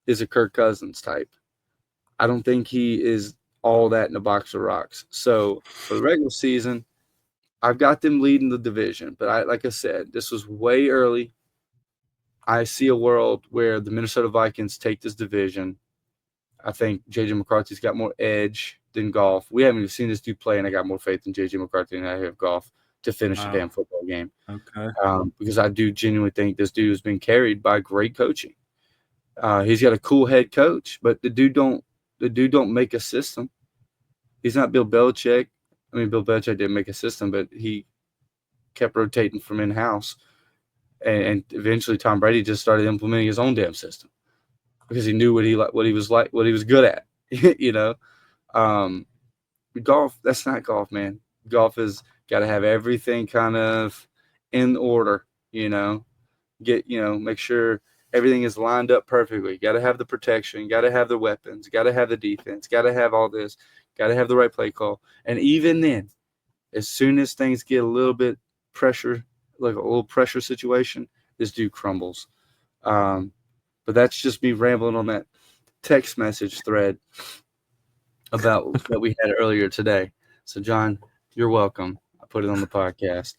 is a Kirk Cousins type. I don't think he is all that in a box of rocks. So for the regular season, I've got them leading the division. But like I said, this was way early. I see a world where the Minnesota Vikings take this division. I think J.J. McCarthy's got more edge than Goff. We haven't even seen this dude play, and I got more faith in J.J. McCarthy than I have Goff to finish the damn football game. Okay. Because I do genuinely think this dude has been carried by great coaching. He's got a cool head coach, but the dude don't make a system. He's not Bill Belichick. I mean, Bill Belichick didn't make a system, but he kept rotating from in-house. And eventually Tom Brady just started implementing his own damn system because he knew what he was good at, Golf, that's not golf, man. Golf has got to have everything kind of in order, make sure Everything is lined up perfectly. Got to have the protection. Got to have the weapons. Got to have the defense. Got to have all this. Got to have the right play call. And even then, as soon as things get a little bit pressure, like a little pressure situation, this dude crumbles. But that's just me rambling on that text message thread about that we had earlier today. So, John, you're welcome. I put it on the podcast.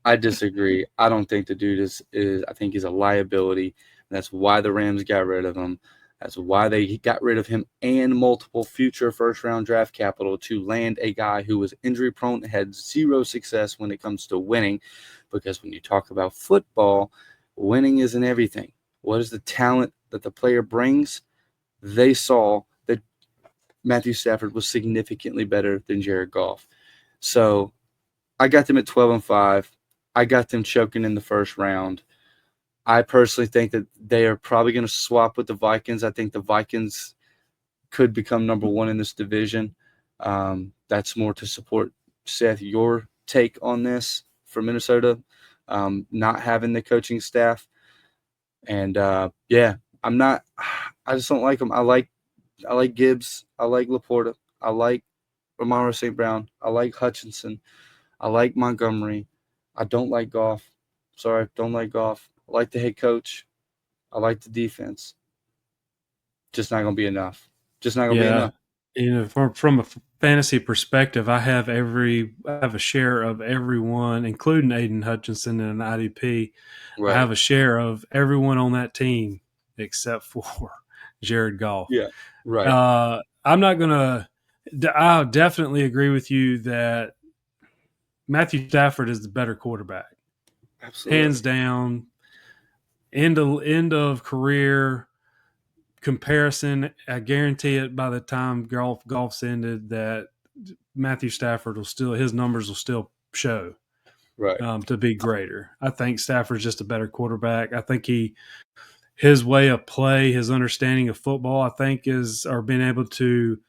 I disagree. I don't think the dude is I think he's a liability. That's why the Rams got rid of him. That's why they got rid of him and multiple future first-round draft capital to land a guy who was injury-prone, had zero success when it comes to winning. Because when you talk about football, winning isn't everything. What is the talent that the player brings? They saw that Matthew Stafford was significantly better than Jared Goff. So I got them at 12-5. I got them choking in the first round. I personally think that they are probably going to swap with the Vikings. I think the Vikings could become number one in this division. That's more to support, Seth, your take on this for Minnesota, not having the coaching staff. And, I'm not – I just don't like them. I like Gibbs. I like Laporta. I like Amara St. Brown. I like Hutchinson. I like Montgomery. I don't like Goff. Sorry, don't like Goff. I like the head coach. I like the defense. Just not going to be enough. Just not going to be enough. You know, from a fantasy perspective, I have a share of everyone, including Aiden Hutchinson and an IDP. Right. I have a share of everyone on that team except for Jared Goff. Yeah, right. I'm not going to – I'll definitely agree with you that Matthew Stafford is the better quarterback. Absolutely. Hands down. End of career comparison, I guarantee it by the time golf's ended that Matthew Stafford his numbers will still show to be greater. I think Stafford's just a better quarterback. I think his way of play, his understanding of football, I think being able to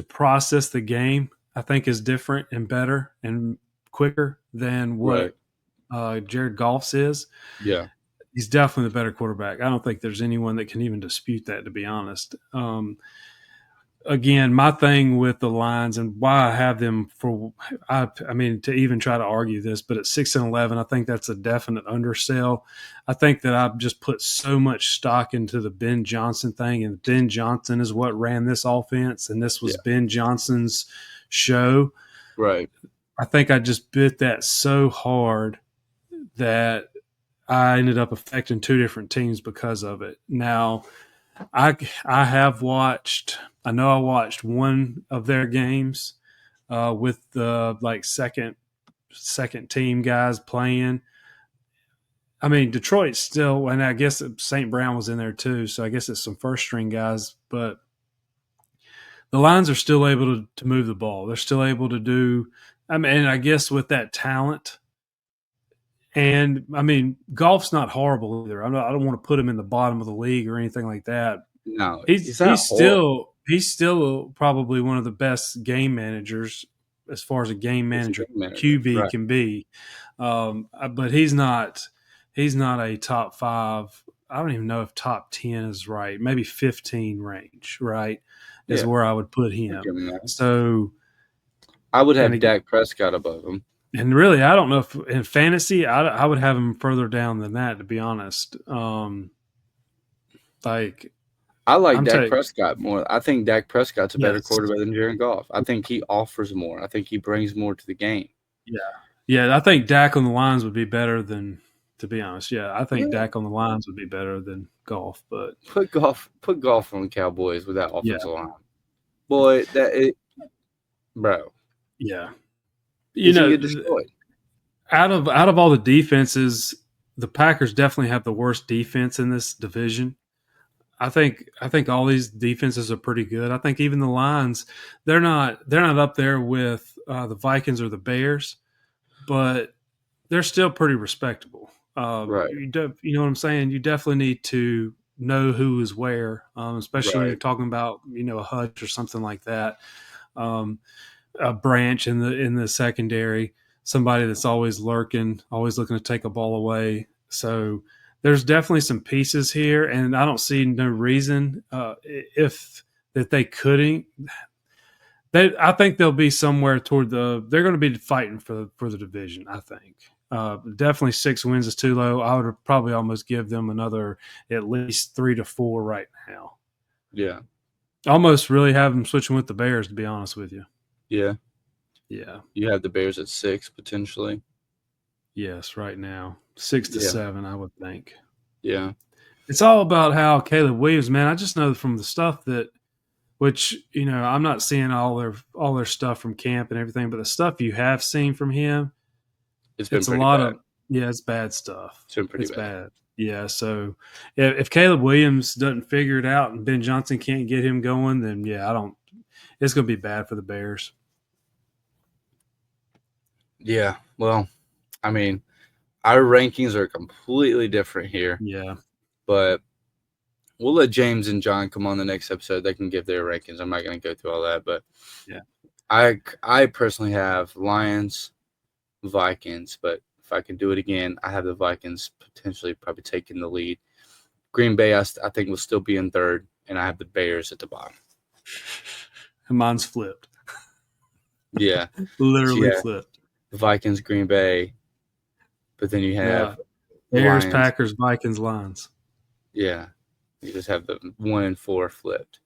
process the game, I think is different and better and quicker than what Jared Goff's is. Yeah. He's definitely the better quarterback. I don't think there's anyone that can even dispute that, to be honest. Again, my thing with the Lions and why I have them to even try to argue this, but at 6-11, I think that's a definite undersell. I think that I've just put so much stock into the Ben Johnson thing, and Ben Johnson is what ran this offense, and this was Ben Johnson's show. Right. I think I just bit that so hard that I ended up affecting two different teams because of it. Now, I watched one of their games with the second team guys playing. I mean, Detroit's still, and I guess St. Brown was in there too, so I guess it's some first string guys, but the Lions are still able to move the ball. They're still able to do, and I guess with that talent. And I mean, golf's not horrible either. I don't want to put him in the bottom of the league or anything like that. No, he's still probably one of the best game managers as far as a game manager QB can be. But he's not a top 5. I don't even know if top 10 is right. Maybe 15 range, right? Is where I would put him. So I would have Dak Prescott above him. And really, I don't know if in fantasy, I would have him further down than that, to be honest. I like Dak Prescott more. I think Dak Prescott's a better quarterback than Jared Goff. I think he offers more. I think he brings more to the game. Yeah. I think Dak on the lines would be better than, to be honest. Yeah, I think Dak on the lines would be better than Goff. But put Goff on the Cowboys with that offensive line, boy. Bro. Yeah. Out of all the defenses, the Packers definitely have the worst defense in this division. I think all these defenses are pretty good. I think even the Lions, they're not up there with the Vikings or the Bears, but they're still pretty respectable. Right. You know what I'm saying? You definitely need to know who is where, especially when you're talking about a Hutch or something like that. A branch in the secondary, somebody that's always lurking, always looking to take a ball away. So there's definitely some pieces here, and I don't see no reason if that they couldn't. I think they'll be somewhere toward the. They're going to be fighting for the division. I think definitely 6 wins is too low. I would probably almost give them another at least 3 to 4 right now. Yeah, almost really have them switching with the Bears. To be honest with you. Yeah. Yeah. You have the Bears at 6 potentially. Yes, right now 6 to 7, I would think. Yeah. It's all about how Caleb Williams, man. I just know from the stuff that, which I'm not seeing all their stuff from camp and everything, but the stuff you have seen from him, it's been a lot bad. It's bad stuff. It's been pretty bad. Yeah, so if Caleb Williams doesn't figure it out and Ben Johnson can't get him going, then it's going to be bad for the Bears. Yeah, well, I mean, our rankings are completely different here. Yeah. But we'll let James and John come on the next episode. They can give their rankings. I'm not going to go through all that, but yeah, I personally have Lions, Vikings, but if I can do it again, I have the Vikings potentially probably taking the lead. Green Bay, I think, will still be in third, and I have the Bears at the bottom. And mine's flipped. Yeah. Literally flipped. Vikings, Green Bay, but then you have Bears, Lions. Packers, Vikings, Lions. Yeah. You just have the 1 and 4 flipped.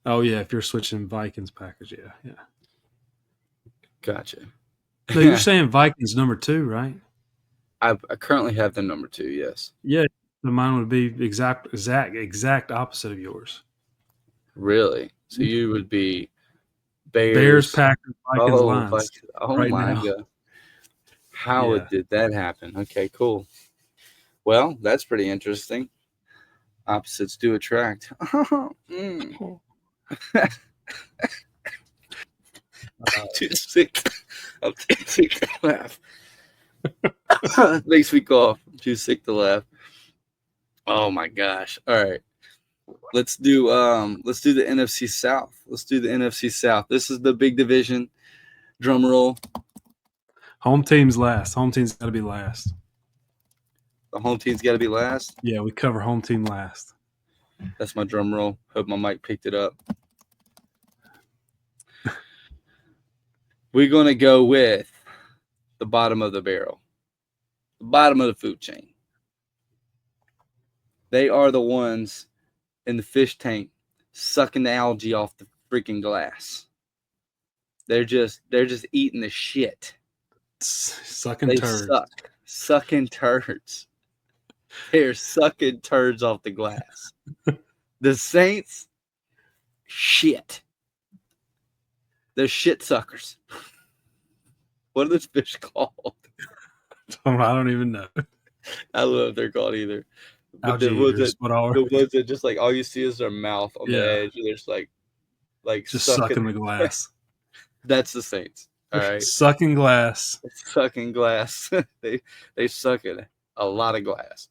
Oh, yeah, if you're switching Vikings, Packers, yeah. Gotcha. So you're saying Vikings number 2, right? I currently have them number 2, yes. Yeah, mine would be exact opposite of yours. Really? So you would be Bears, Packers, Vikings, Lions. Oh right my now. God. How did that happen? Okay, cool. Well, that's pretty interesting. Opposites do attract. I'm too sick to laugh. Makes me cough. I'm too sick to laugh. Oh my gosh. All right. Let's do the NFC South. This is the big division. Drum roll. Home team's last. Home team's got to be last. The home team's got to be last? Yeah, we cover home team last. That's my drum roll. Hope my mic picked it up. We're going to go with the bottom of the barrel. The bottom of the food chain. They are the ones in the fish tank sucking the algae off the freaking glass. They're just eating the shit. Sucking turds. Sucking turds. They're sucking turds off the glass. The Saints, shit. They're shit suckers. What are those fish called? I don't even know. I don't know if they're called either. But the ones that just like all you see is their mouth on the edge, and they're just like just sucking the glass. That's the Saints. All right, sucking glass. Sucking glass. they sucking a lot of glass.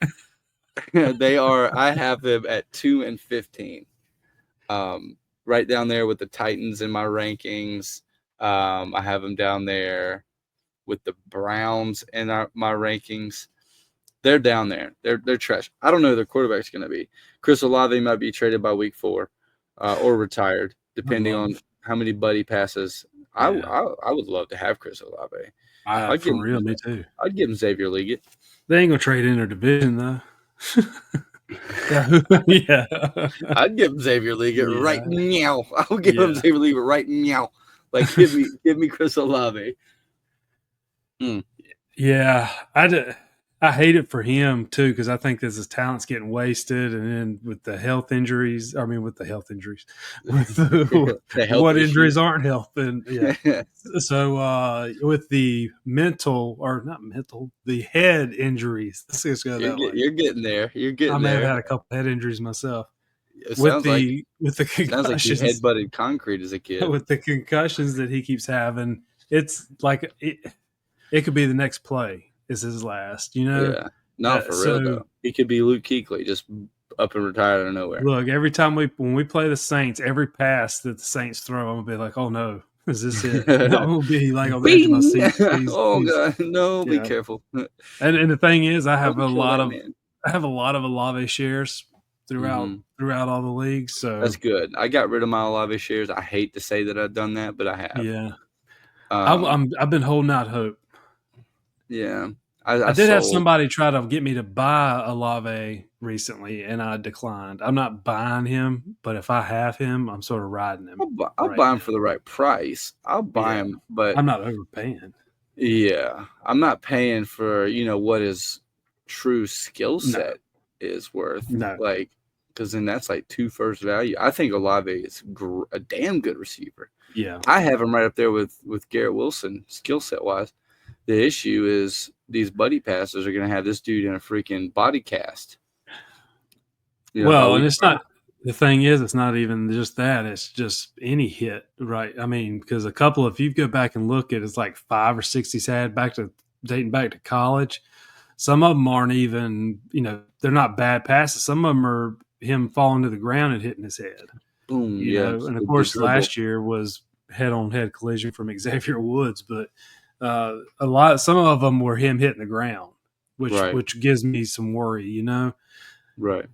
They are. I have them at 2 and 15. Right down there with the Titans in my rankings. I have them down there with the Browns in my rankings. They're down there. They're trash. I don't know who their quarterback's going to be. Chris Olave might be traded by week 4 or retired, depending on how many buddy passes. Yeah. I would love to have Chris Olave. Me too. I'd give him Xavier Leggett. They ain't going to trade in their division, though. Yeah. I'd give him Xavier Leggett right now. I'll give him Xavier Leggett right now. Like, give me Chris Olave. Yeah, I hate it for him too, because I think his talent's getting wasted, and then with the health injuries, what injuries aren't helping? Yeah. So with the the head injuries. Let's just go that way. You're getting there. I may have had a couple head injuries myself. With the concussions, sounds like you headbutted concrete as a kid. With the concussions that he keeps having, it's like it could be the next play. Is his last, Yeah, not for real though. He could be Luke Kuechly, just up and retired out of nowhere. Look, every time when we play the Saints, every pass that the Saints throw, I'm gonna be like, oh no, Is this it? I'm gonna be like on the edge of my Bing! seat. Please, Oh please. God, no! Be Yeah. careful. And the thing is, I have Don't a kill lot that of man. Olave shares throughout all the leagues. So That's good. I got rid of my Olave shares. I hate to say that I've done that, but I have. yeah, Um, I've been holding out hope. yeah, I I did have sold. somebody try to get me to buy Olave recently, and I declined. I'm not buying him, but if I have him, I'm sort of riding him I'll right buy him now. for the right price. I'll buy Yeah, him, but I'm not overpaying. yeah, I'm not paying for what his true skill No, set is worth. no. Like, because then that's like 2 first value. I think Olave is a damn good receiver. Yeah. I have him right up there with Garrett Wilson skill set wise. The issue is these buddy passes are going to have this dude in a freaking body cast. By Well, and week it's not the thing is, it's not even just that. It's just any hit, right? I mean, because if you go back and look at it's like 5 or 6 he's had dating back to college. Some of them aren't even, they're not bad passes. Some of them are him falling to the ground and hitting his head. boom, yeah. And of The course, dribble. last year was head-on-head collision from Xavier Woods, but some of them were him hitting the ground, which gives me some worry, Right.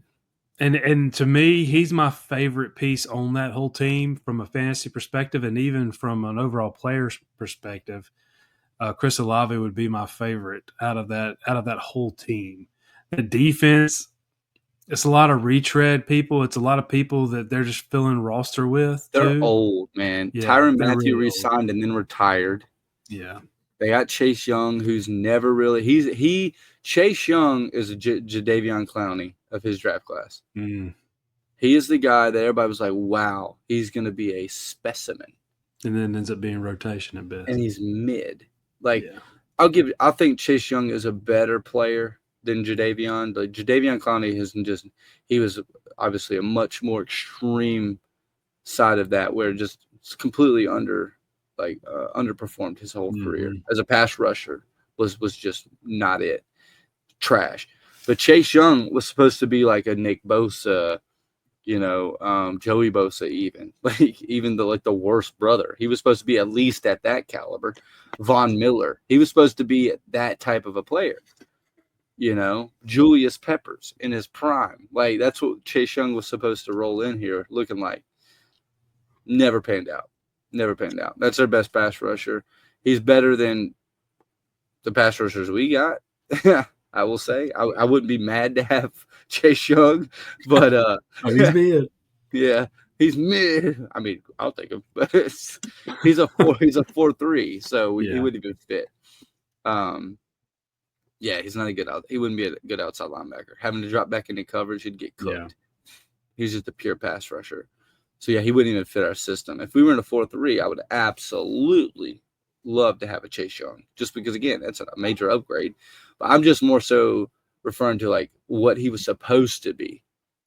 And to me, he's my favorite piece on that whole team from a fantasy perspective, and even from an overall player's perspective. Chris Olave would be my favorite out of that whole team. The defense, it's a lot of retread people. It's a lot of people that they're just filling roster with. They're too. old, man. Yeah, Tyrann they're Mathieu really resigned and then retired. Yeah. They got Chase Young, who's never really Chase Young is a Jadeveon Clowney of his draft class. Mm. He is the guy that everybody was like, wow, he's going to be a specimen. And then ends up being rotation at best. And he's mid. I think Chase Young is a better player than Jadeveon. Like Jadeveon Clowney he was obviously a much more extreme side of that where just it's completely underperformed his whole career as a pass rusher was just not it. Trash. But Chase Young was supposed to be like a Nick Bosa, Joey Bosa even the worst brother. He was supposed to be at least at that caliber. Von Miller. He was supposed to be that type of a player. Julius Peppers in his prime. Like that's what Chase Young was supposed to roll in here looking like. Never panned out. That's their best pass rusher. He's better than the pass rushers we got. I will say. I wouldn't be mad to have Chase Young, but he's mid. Yeah, he's mid. I mean, I'll take him. But he's a 4.3, so he wouldn't even fit. Yeah, he's not a good he wouldn't be a good outside linebacker. Having to drop back into coverage, he'd get cooked. Yeah. He's just a pure pass rusher. So, yeah, he wouldn't even fit our system. If we were in a 4.3, I would absolutely love to have a Chase Young just because, again, that's a major upgrade. But I'm just more so referring to, like, what he was supposed to be,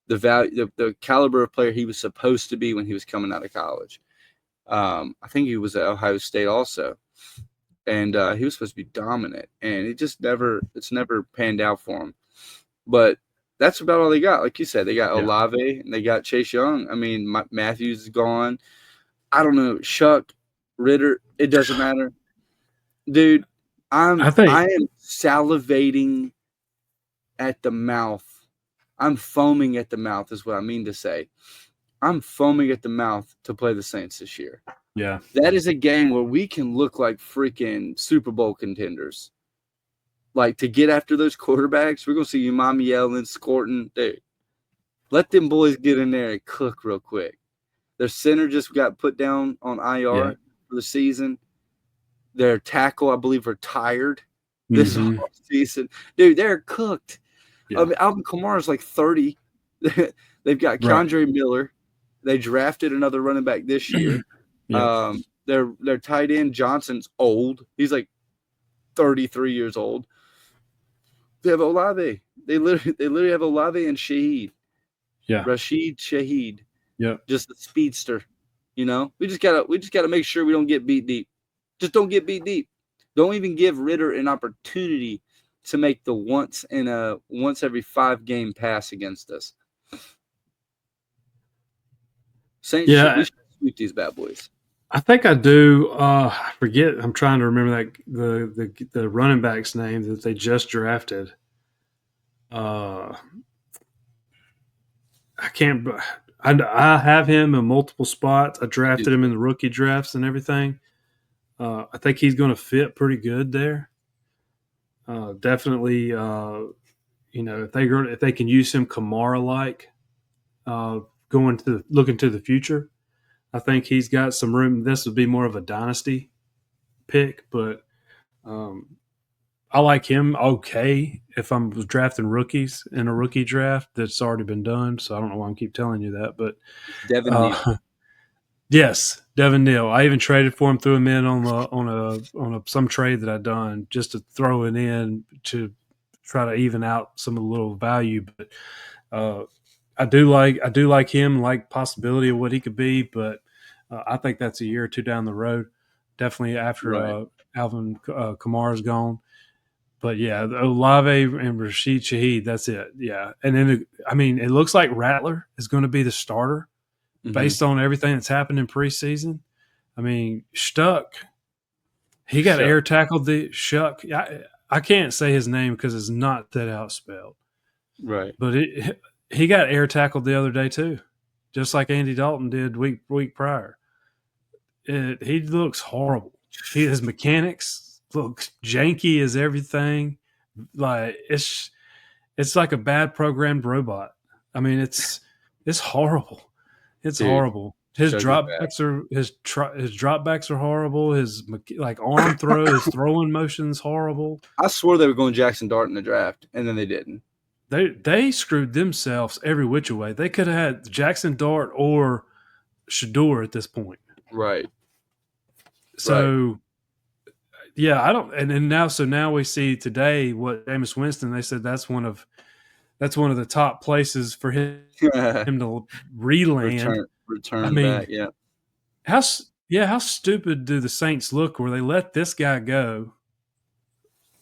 the value, the caliber of player he was supposed to be when he was coming out of college. I think he was at Ohio State also. And he was supposed to be dominant. And it's never panned out for him. But that's about all they got. Like you said, they got Olave and they got Chase Young. I mean, Matthews is gone. I don't know. Shuck, Ritter, it doesn't matter. Dude, I am salivating at the mouth. I'm foaming at the mouth is what I mean to say. I'm foaming at the mouth to play the Saints this year. Yeah. That is a game where we can look like freaking Super Bowl contenders. Like, to get after those quarterbacks, we're going to see Umami yelling, squirting. Dude, let them boys get in there and cook real quick. Their center just got put down on IR for the season. Their tackle, I believe, retired this whole season. Dude, they're cooked. Yeah. I mean, Alvin Kamara's like 30. They've got Keandre Miller. They drafted another running back this year. Their tight end Johnson's old. He's like 33 years old. They have Olave. They literally have Olave and Shaheed. Yeah. Rashid Shaheed. Yeah. Just the speedster. We just gotta make sure we don't get beat deep. Just don't get beat deep. Don't even give Ritter an opportunity to make the once every 5 game pass against us. Saints, we should sweep these bad boys. I think I do. I forget. I'm trying to remember that the running back's name that they just drafted. I can't. I have him in multiple spots. I drafted him in the rookie drafts and everything. I think he's going to fit pretty good there. Definitely, if they can use him Kamara like, looking to the future, I think he's got some room. This would be more of a dynasty pick, but I like him okay if I'm drafting rookies in a rookie draft that's already been done. So I don't know why I keep telling you that, but Devin Neal. Yes, Devin Neal. I even traded for him, threw him in on some trade that I done just to throw it in to try to even out some of the little value. But I do like him, like possibility of what he could be. But I think that's a year or two down the road. Definitely after Alvin Kamara's gone. But yeah, Olave and Rashid Shaheed, that's it. Yeah, and then it looks like Rattler is going to be the starter. Based on everything that's happened in preseason. I mean, Stuck, he got air tackled. I can't say his name because it's not that out spelled. Right. But he got air tackled the other day too, just like Andy Dalton did week prior. He looks horrible. His mechanics look janky as everything. Like it's like a bad programmed robot. I mean, it's horrible. It's horrible. His dropbacks are horrible. His arm throw, his throwing motion's horrible. I swore they were going Jackson Dart in the draft, and then they didn't. They screwed themselves every which way. They could have had Jackson Dart or Shador at this point. Right. So, yeah, I don't. And now we see today what Jameis Winston. They said that's one of the top places for him to reland. Return back, yeah. How stupid do the Saints look where they let this guy go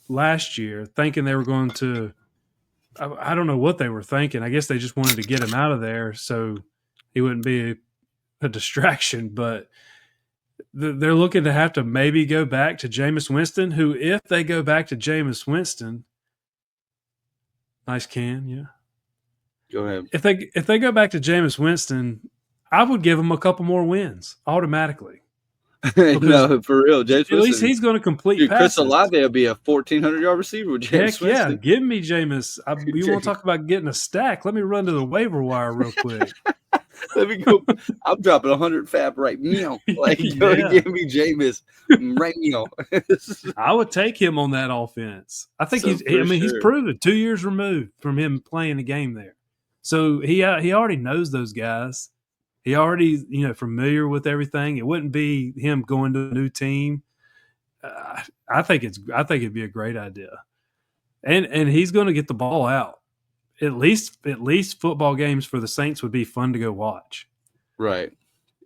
last year thinking they were going to – I don't know what they were thinking. I guess they just wanted to get him out of there so he wouldn't be a distraction. But they're looking to have to maybe go back to Jameis Winston, who if they go back to Jameis Winston – nice can, yeah. Go ahead. If they go back to Jameis Winston, I would give him a couple more wins automatically. No, for real. Jameis At least he's going to complete passes. Chris Olave will be a 1,400-yard receiver with Jameis Winston. Yeah, give me Jameis. You want to talk about getting a stack? Let me run to the waiver wire real quick. Let me go. I'm dropping 100 fab right now. Give me Jameis right now. I would take him on that offense. I think he's proven 2 years removed from him playing a game there. So he already knows those guys. He already familiar with everything. It wouldn't be him going to a new team. I think it'd be a great idea, and he's going to get the ball out. At least football games for the Saints would be fun to go watch. Right.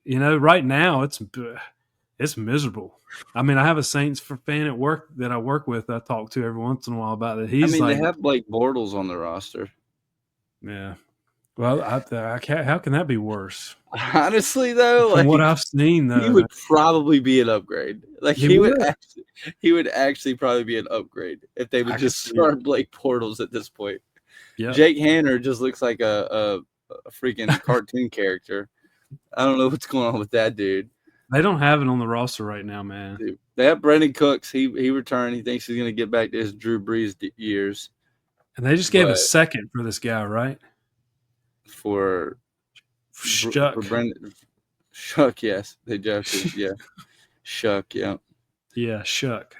Right now it's miserable. I mean, I have a Saints fan at work that I work with. I talk to every once in a while about it. They have Blake Bortles on the roster. Yeah. Well, how can that be worse? Honestly, though, from what I've seen, though, he would probably be an upgrade. He would actually probably be an upgrade if they would just start Blake Bortles at this point. Yep. Jake Hanner just looks like a freaking cartoon character. I don't know what's going on with that dude. They don't have it on the roster right now, man. Dude, they have Brandon Cooks. He returned. He thinks he's going to get back to his Drew Brees years. And they just gave a second for this guy, right? For Brandon Shuck, yes. They drafted, yeah. Shuck, yeah. Yeah, Shuck.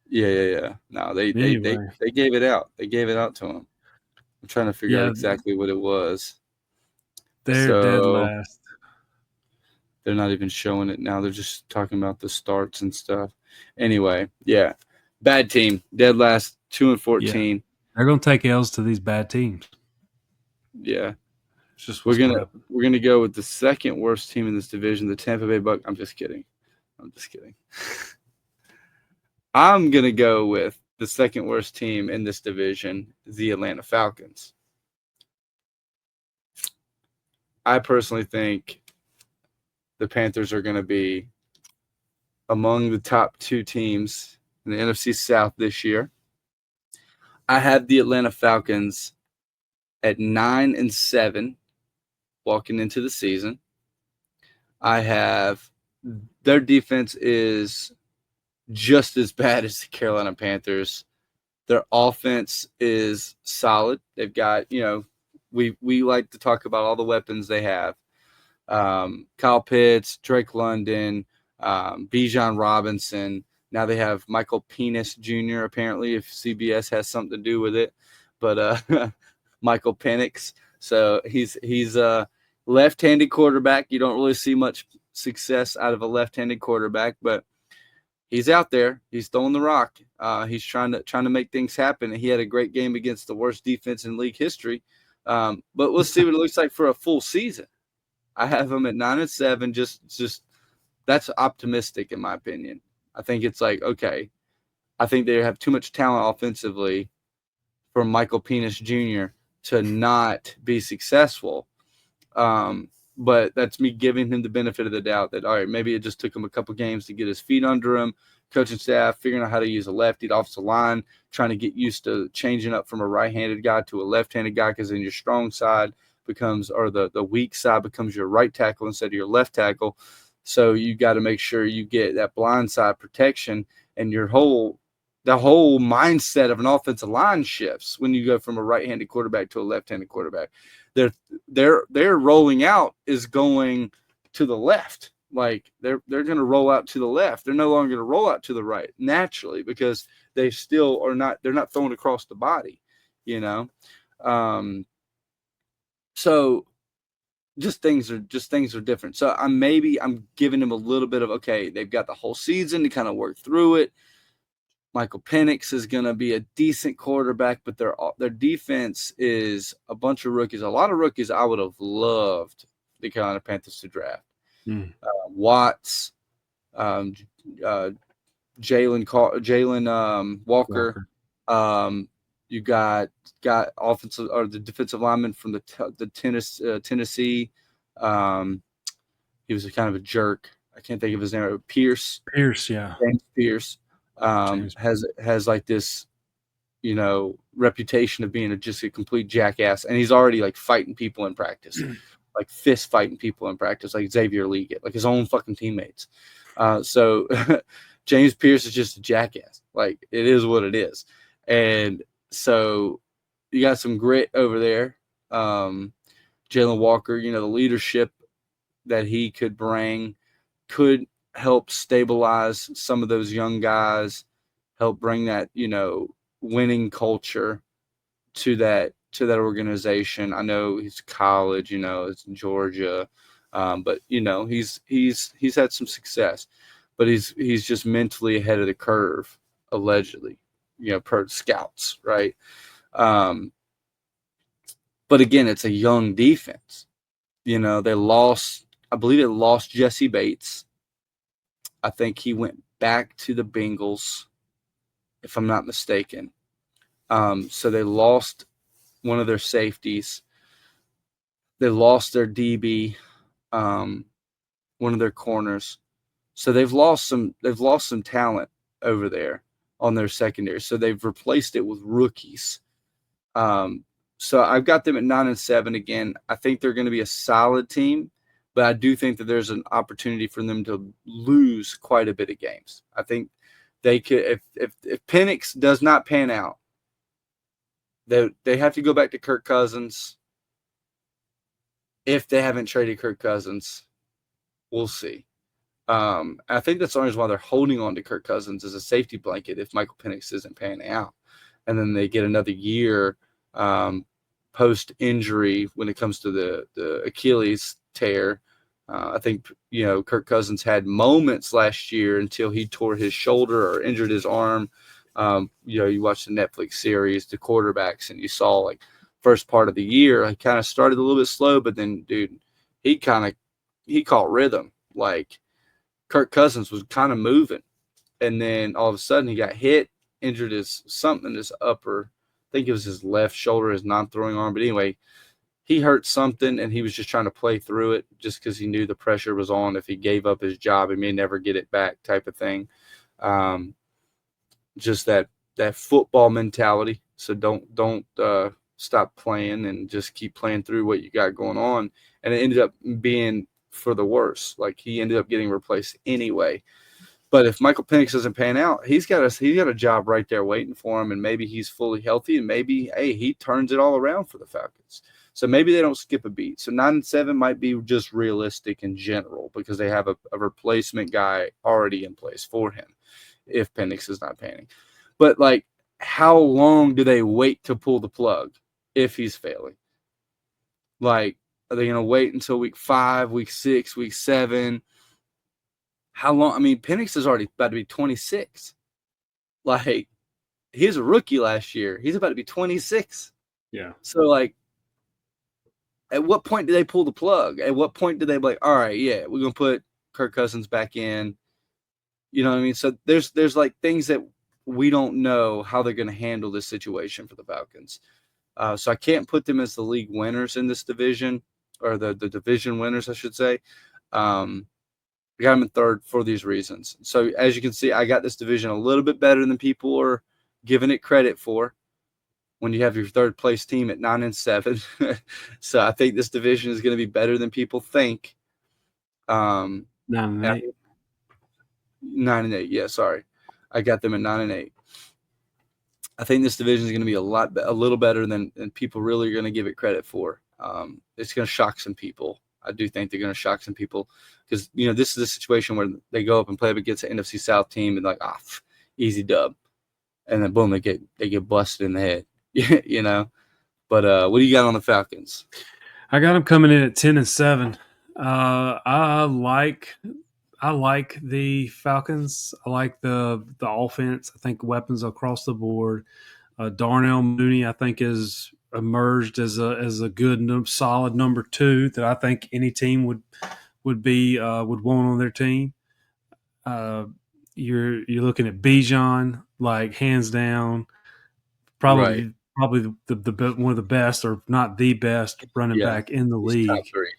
Yeah. No, they gave it out. They gave it out to him. I'm trying to figure out exactly what it was. They're dead last. They're not even showing it now. They're just talking about the starts and stuff. Anyway, yeah. Bad team. Dead last, 2-14. Yeah. They're going to take L's to these bad teams. Yeah. It's just we're gonna go with the second worst team in this division, the Tampa Bay Bucks. I'm just kidding. I'm gonna go with the second worst team in this division, the Atlanta Falcons. I personally think the Panthers are going to be among the top 2 teams in the NFC South this year. I have the Atlanta Falcons at 9-7 walking into the season. I have their defense is just as bad as the Carolina Panthers. Their offense is solid. They've got, we like to talk about all the weapons they have. Kyle Pitts, Drake London, Bijan Robinson. Now they have Michael Penix Jr. apparently, if CBS has something to do with it. But Michael Penix. So he's a left-handed quarterback. You don't really see much success out of a left-handed quarterback, but he's out there. He's throwing the rock. He's trying to make things happen. He had a great game against the worst defense in league history. But we'll see what it looks like for a full season. I have him at 9-7. Just that's optimistic in my opinion. I think it's like, okay, I think they have too much talent offensively for Michael Penix Jr. to not be successful. But that's me giving him the benefit of the doubt that, all right, maybe it just took him a couple games to get his feet under him, coaching staff, figuring out how to use a lefty, offensive line, trying to get used to changing up from a right-handed guy to a left-handed guy, because then your strong side becomes, or the weak side becomes your right tackle instead of your left tackle. So you got to make sure you get that blind side protection, and the whole mindset of an offensive line shifts when you go from a right-handed quarterback to a left-handed quarterback. Their rolling out is going to the left. Like they're going to roll out to the left. They're no longer going to roll out to the right naturally, because they still are not. They're not throwing across the body, So just things are different. So I'm giving them a little bit of, okay, they've got the whole season to kind of work through it. Michael Penix is going to be a decent quarterback, but their defense is a bunch of rookies. A lot of rookies I would have loved the Carolina Panthers to draft. Watts, Jalen Walker. You got offensive or the defensive lineman from the Tennessee. He was a kind of a jerk. I can't think of his name. Pierce, yeah, James Pierce. Has like this, reputation of being just a complete jackass, and he's already like fighting people in practice, like fist fighting people in practice, like Xavier Leggett, like his own fucking teammates. So James Pierce is just a jackass. Like, it is what it is. And so you got some grit over there. Jalen Walker, the leadership that he could bring could help stabilize some of those young guys, help bring that, winning culture to that organization. I know he's college, it's Georgia, but he's had some success, but he's just mentally ahead of the curve, allegedly, per scouts, right? But again, it's a young defense. I believe they lost Jesse Bates. I think he went back to the Bengals, if I'm not mistaken. So they lost one of their safeties. They lost their DB, one of their corners. So they've lost some talent over there on their secondary. So they've replaced it with rookies. So I've got them at 9-7 again. I think they're going to be a solid team, but I do think that there's an opportunity for them to lose quite a bit of games. I think they could, if Penix does not pan out, they have to go back to Kirk Cousins. If they haven't traded Kirk Cousins, we'll see. I think that's the only reason why they're holding on to Kirk Cousins as a safety blanket if Michael Penix isn't panning out. And then they get another year post-injury when it comes to the Achilles tear. I think, Kirk Cousins had moments last year until he tore his shoulder or injured his arm. You watch the Netflix series, The Quarterbacks, and you saw, like, first part of the year, I kind of started a little bit slow, but then, dude, he caught rhythm. Like, Kirk Cousins was kind of moving. And then all of a sudden he got hit, injured his upper, I think it was his left shoulder, his non-throwing arm. But anyway, he hurt something and he was just trying to play through it just because he knew the pressure was on. If he gave up his job, he may never get it back type of thing. Just that football mentality. So don't stop playing and just keep playing through what you got going on. And it ended up being for the worse. Like, he ended up getting replaced anyway. But if Michael Penix doesn't pan out, he's got a job right there waiting for him, and maybe he's fully healthy, and maybe, hey, he turns it all around for the Falcons. So maybe they don't skip a beat. So 9-7 might be just realistic in general because they have a replacement guy already in place for him if Penix is not panning. But, like, how long do they wait to pull the plug if he's failing? Like, are they going to wait until week 5, week 6, week 7? How long? I mean, Penix is already about to be 26. Like, he was a rookie last year. He's about to be 26. Yeah. So, like, at what point do they pull the plug? At what point do they be like, all right, yeah, we're going to put Kirk Cousins back in? You know what I mean? So there's like things that we don't know how they're going to handle this situation for the Falcons. So I can't put them as the league winners in this division, or the division winners, I should say. I got them in third for these reasons. So as you can see, I got this division a little bit better than people are giving it credit for when you have your third place team at 9-7. So I think this division is going to be better than people think. 9-8. 9-8. Yeah, sorry. I got them at 9-8. I think this division is going to be a little better than people really are going to give it credit for. It's going to shock some people. I do think they're going to shock some people because, this is a situation where they go up and play up against an NFC South team and like, easy dub. And then boom, they get busted in the head, But what do you got on the Falcons? I got them coming in at 10-7. I like the Falcons. I like the offense. I think weapons across the board. Darnell Mooney, I think, has emerged as a good, solid number 2 that I think any team would want on their team. You're looking at Bijan, like, hands down, probably the one of the best, or not the best, running back in the league. Top 3.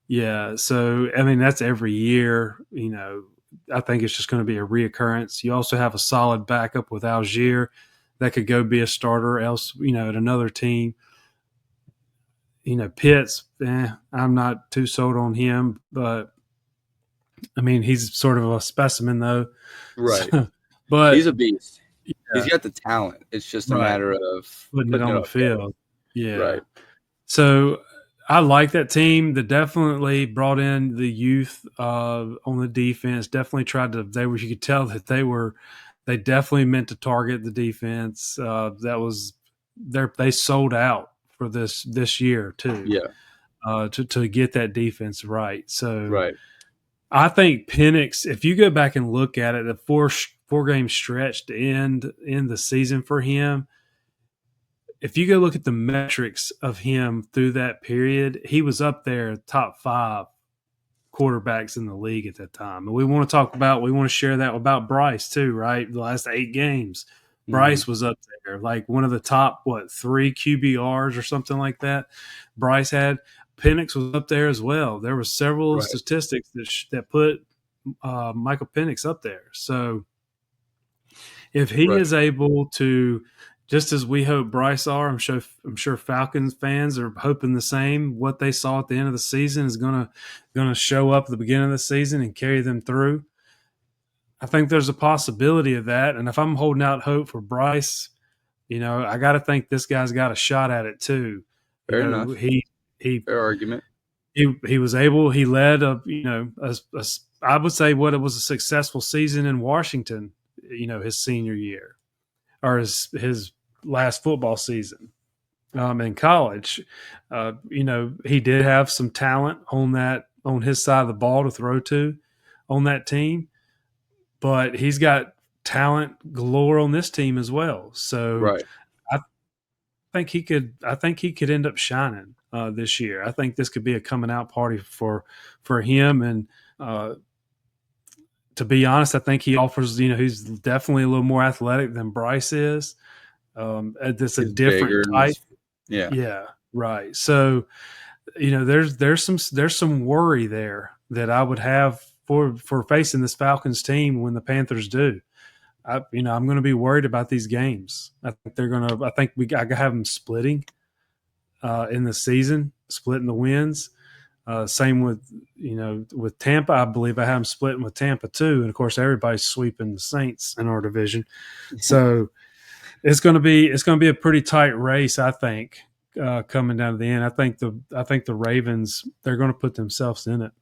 Yeah, so I mean that's every year. I think it's just going to be a reoccurrence. You also have a solid backup with Algier that could go be a starter else, at another team. Pitts, I'm not too sold on him, but I mean he's sort of a specimen though. Right. So, but he's a beast. Yeah. He's got the talent. It's just a matter of putting it on the field. Yeah. Right. So I like that team. They definitely brought in the youth on the defense. Definitely tried to. You could tell that they definitely meant to target the defense. They sold out for this year too. Yeah. To get that defense right. So right. I think Penix, if you go back and look at it, the four-game stretch to end the season for him. If you go look at the metrics of him through that period, he was up there top 5 quarterbacks in the league at that time. And we want to share that about Bryce too, right? The last 8 games, Bryce was up there, like one of the top, 3 QBRs or something like that. Bryce had. Penix was up there as well. There were several statistics that put Michael Penix up there. So if he is able to, just as we hope Bryce are, I'm sure Falcons fans are hoping the same. What they saw at the end of the season is gonna show up at the beginning of the season and carry them through. I think there's a possibility of that. And if I'm holding out hope for Bryce, I got to think this guy's got a shot at it too. Fair enough. Fair argument. He was able. He led I would say it was a successful season in Washington. His senior year, or his last football season in college. He did have some talent on his side of the ball to throw to on that team, but he's got talent galore on this team as well. So I think he could end up shining this year. I think this could be a coming out party for him. And to be honest, I think he offers, he's definitely a little more athletic than Bryce is. It's a different type. Yeah. Yeah. Right. So there's some worry there that I would have for facing this Falcons team when the Panthers do. I'm going to be worried about these games. I think I have them splitting in the season, splitting the wins. Same with Tampa. I believe I have them splitting with Tampa too. And of course, everybody's sweeping the Saints in our division. So it's going to be a pretty tight race, I think, coming down to the end. I think the Ravens, they're going to put themselves in it.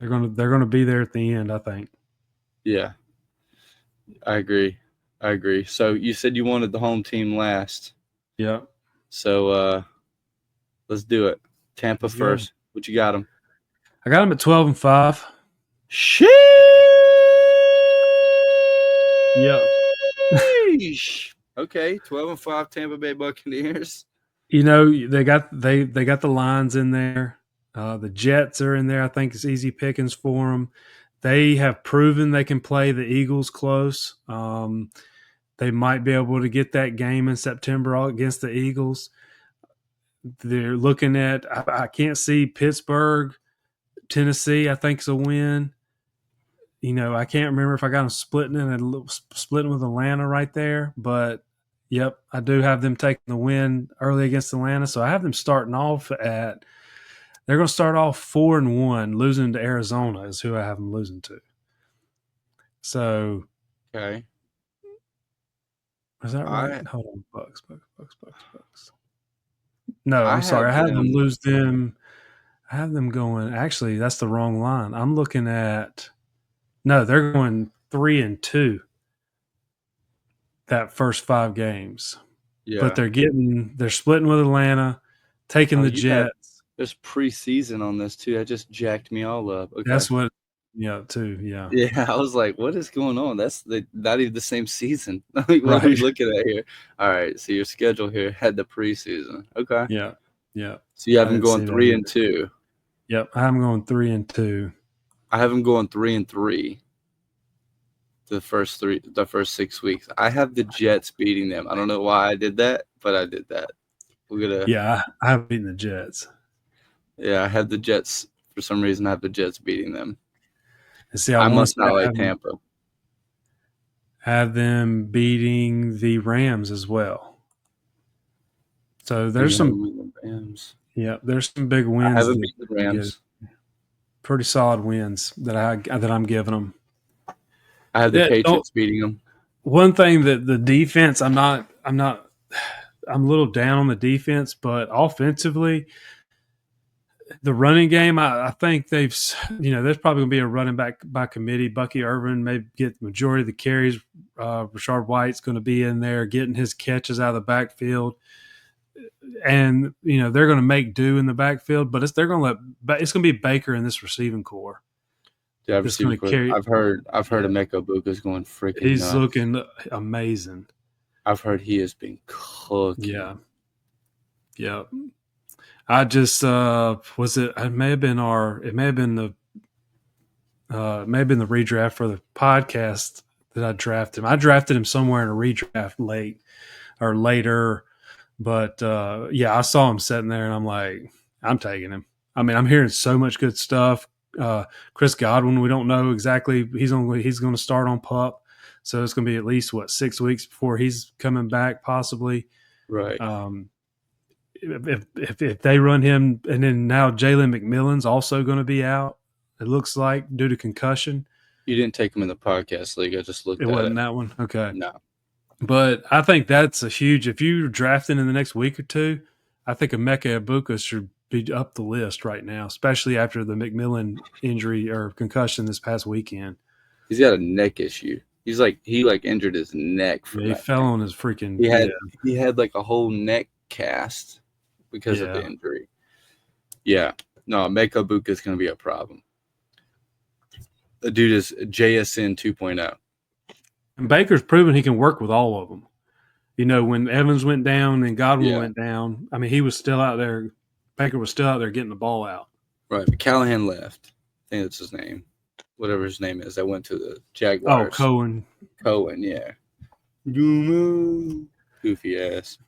They're going to be there at the end, I think. Yeah. I agree. So you said you wanted the home team last. Yeah. So let's do it. Tampa first. What you got them? I got them at 12-5. Sheesh. Yeah. Okay, 12-5 Tampa Bay Buccaneers. They got the Lions in there. The Jets are in there. I think it's easy pickings for them. They have proven they can play the Eagles close. They might be able to get that game in September against the Eagles. They're looking at – I can't see Pittsburgh, Tennessee, I think is a win. I can't remember if I got them splitting with Atlanta right there. But, yep, I do have them taking the win early against Atlanta. So I have them starting off at – they're going to start off 4-1, losing to Arizona is who I have them losing to. So, okay, is that right? Hold on, Bucks. No, I'm sorry. I have them lose them. I have them going. Actually, that's the wrong line. I'm looking at. No, they're going 3-2. That first 5 games. Yeah, but they're splitting with Atlanta, taking the Jets. There's preseason on this too. That just jacked me all up. Okay. That's what, too. Yeah. Yeah, I was like, what is going on? That's not even the same season. What are we looking at here? All right, so your schedule here had the preseason. Okay. Yeah. So you have them going 3-2. Yep, I have them going 3-2. I have them going 3-3. The first 6 weeks. I have the Jets beating them. I don't know why I did that, but I did that. I have beaten the Jets. Yeah, I have the Jets. For some reason, I have the Jets beating them. And see, I must not like Tampa. Have them beating the Rams as well. So there's some Rams. Yeah, there's some big wins. I haven't beaten the Rams. Pretty solid wins that I'm giving them. I have the Patriots beating them. One thing that the defense, I'm a little down on the defense, but offensively, the running game, I think there's probably going to be a running back by committee. Bucky Irvin may get the majority of the carries. Rashard White's going to be in there getting his catches out of the backfield. And, they're going to make do in the backfield, but it's going to be Baker in this receiving core. Yeah, I've heard Emeka Buka's going freaking He's nuts. looking amazing. I've heard he has been cooking. Yeah. I just it may have been the redraft for the podcast that I drafted him. I drafted him somewhere in a redraft late or later, but I saw him sitting there and I'm like, I'm taking him. I mean, I'm hearing so much good stuff. Chris Godwin, we don't know exactly. He's going to start on PUP, so it's going to be at least 6 weeks before he's coming back, possibly. Right. If they run him, and then now Jalen McMillan's also going to be out. It looks like due to concussion. You didn't take him in the podcast league. I just looked at it. It wasn't that one. Okay. No. But I think that's a huge. If you're drafting in the next week or two, I think Emeka Egbuka should be up the list right now, especially after the McMillan injury or concussion this past weekend. He's got a neck issue. He injured his neck. He fell on his freaking. He had like a whole neck cast because of the injury. Yeah, no, Emeka Egbuka is going to be a problem. The dude is JSN 2.0. And Baker's proven he can work with all of them. When Evans went down and Godwin went down, I mean, he was still out there. Baker was still out there getting the ball out. Right. But Callahan left. I think that's his name. Whatever his name is. I went to the Jaguars. Oh, Cohen, yeah. Goofy ass.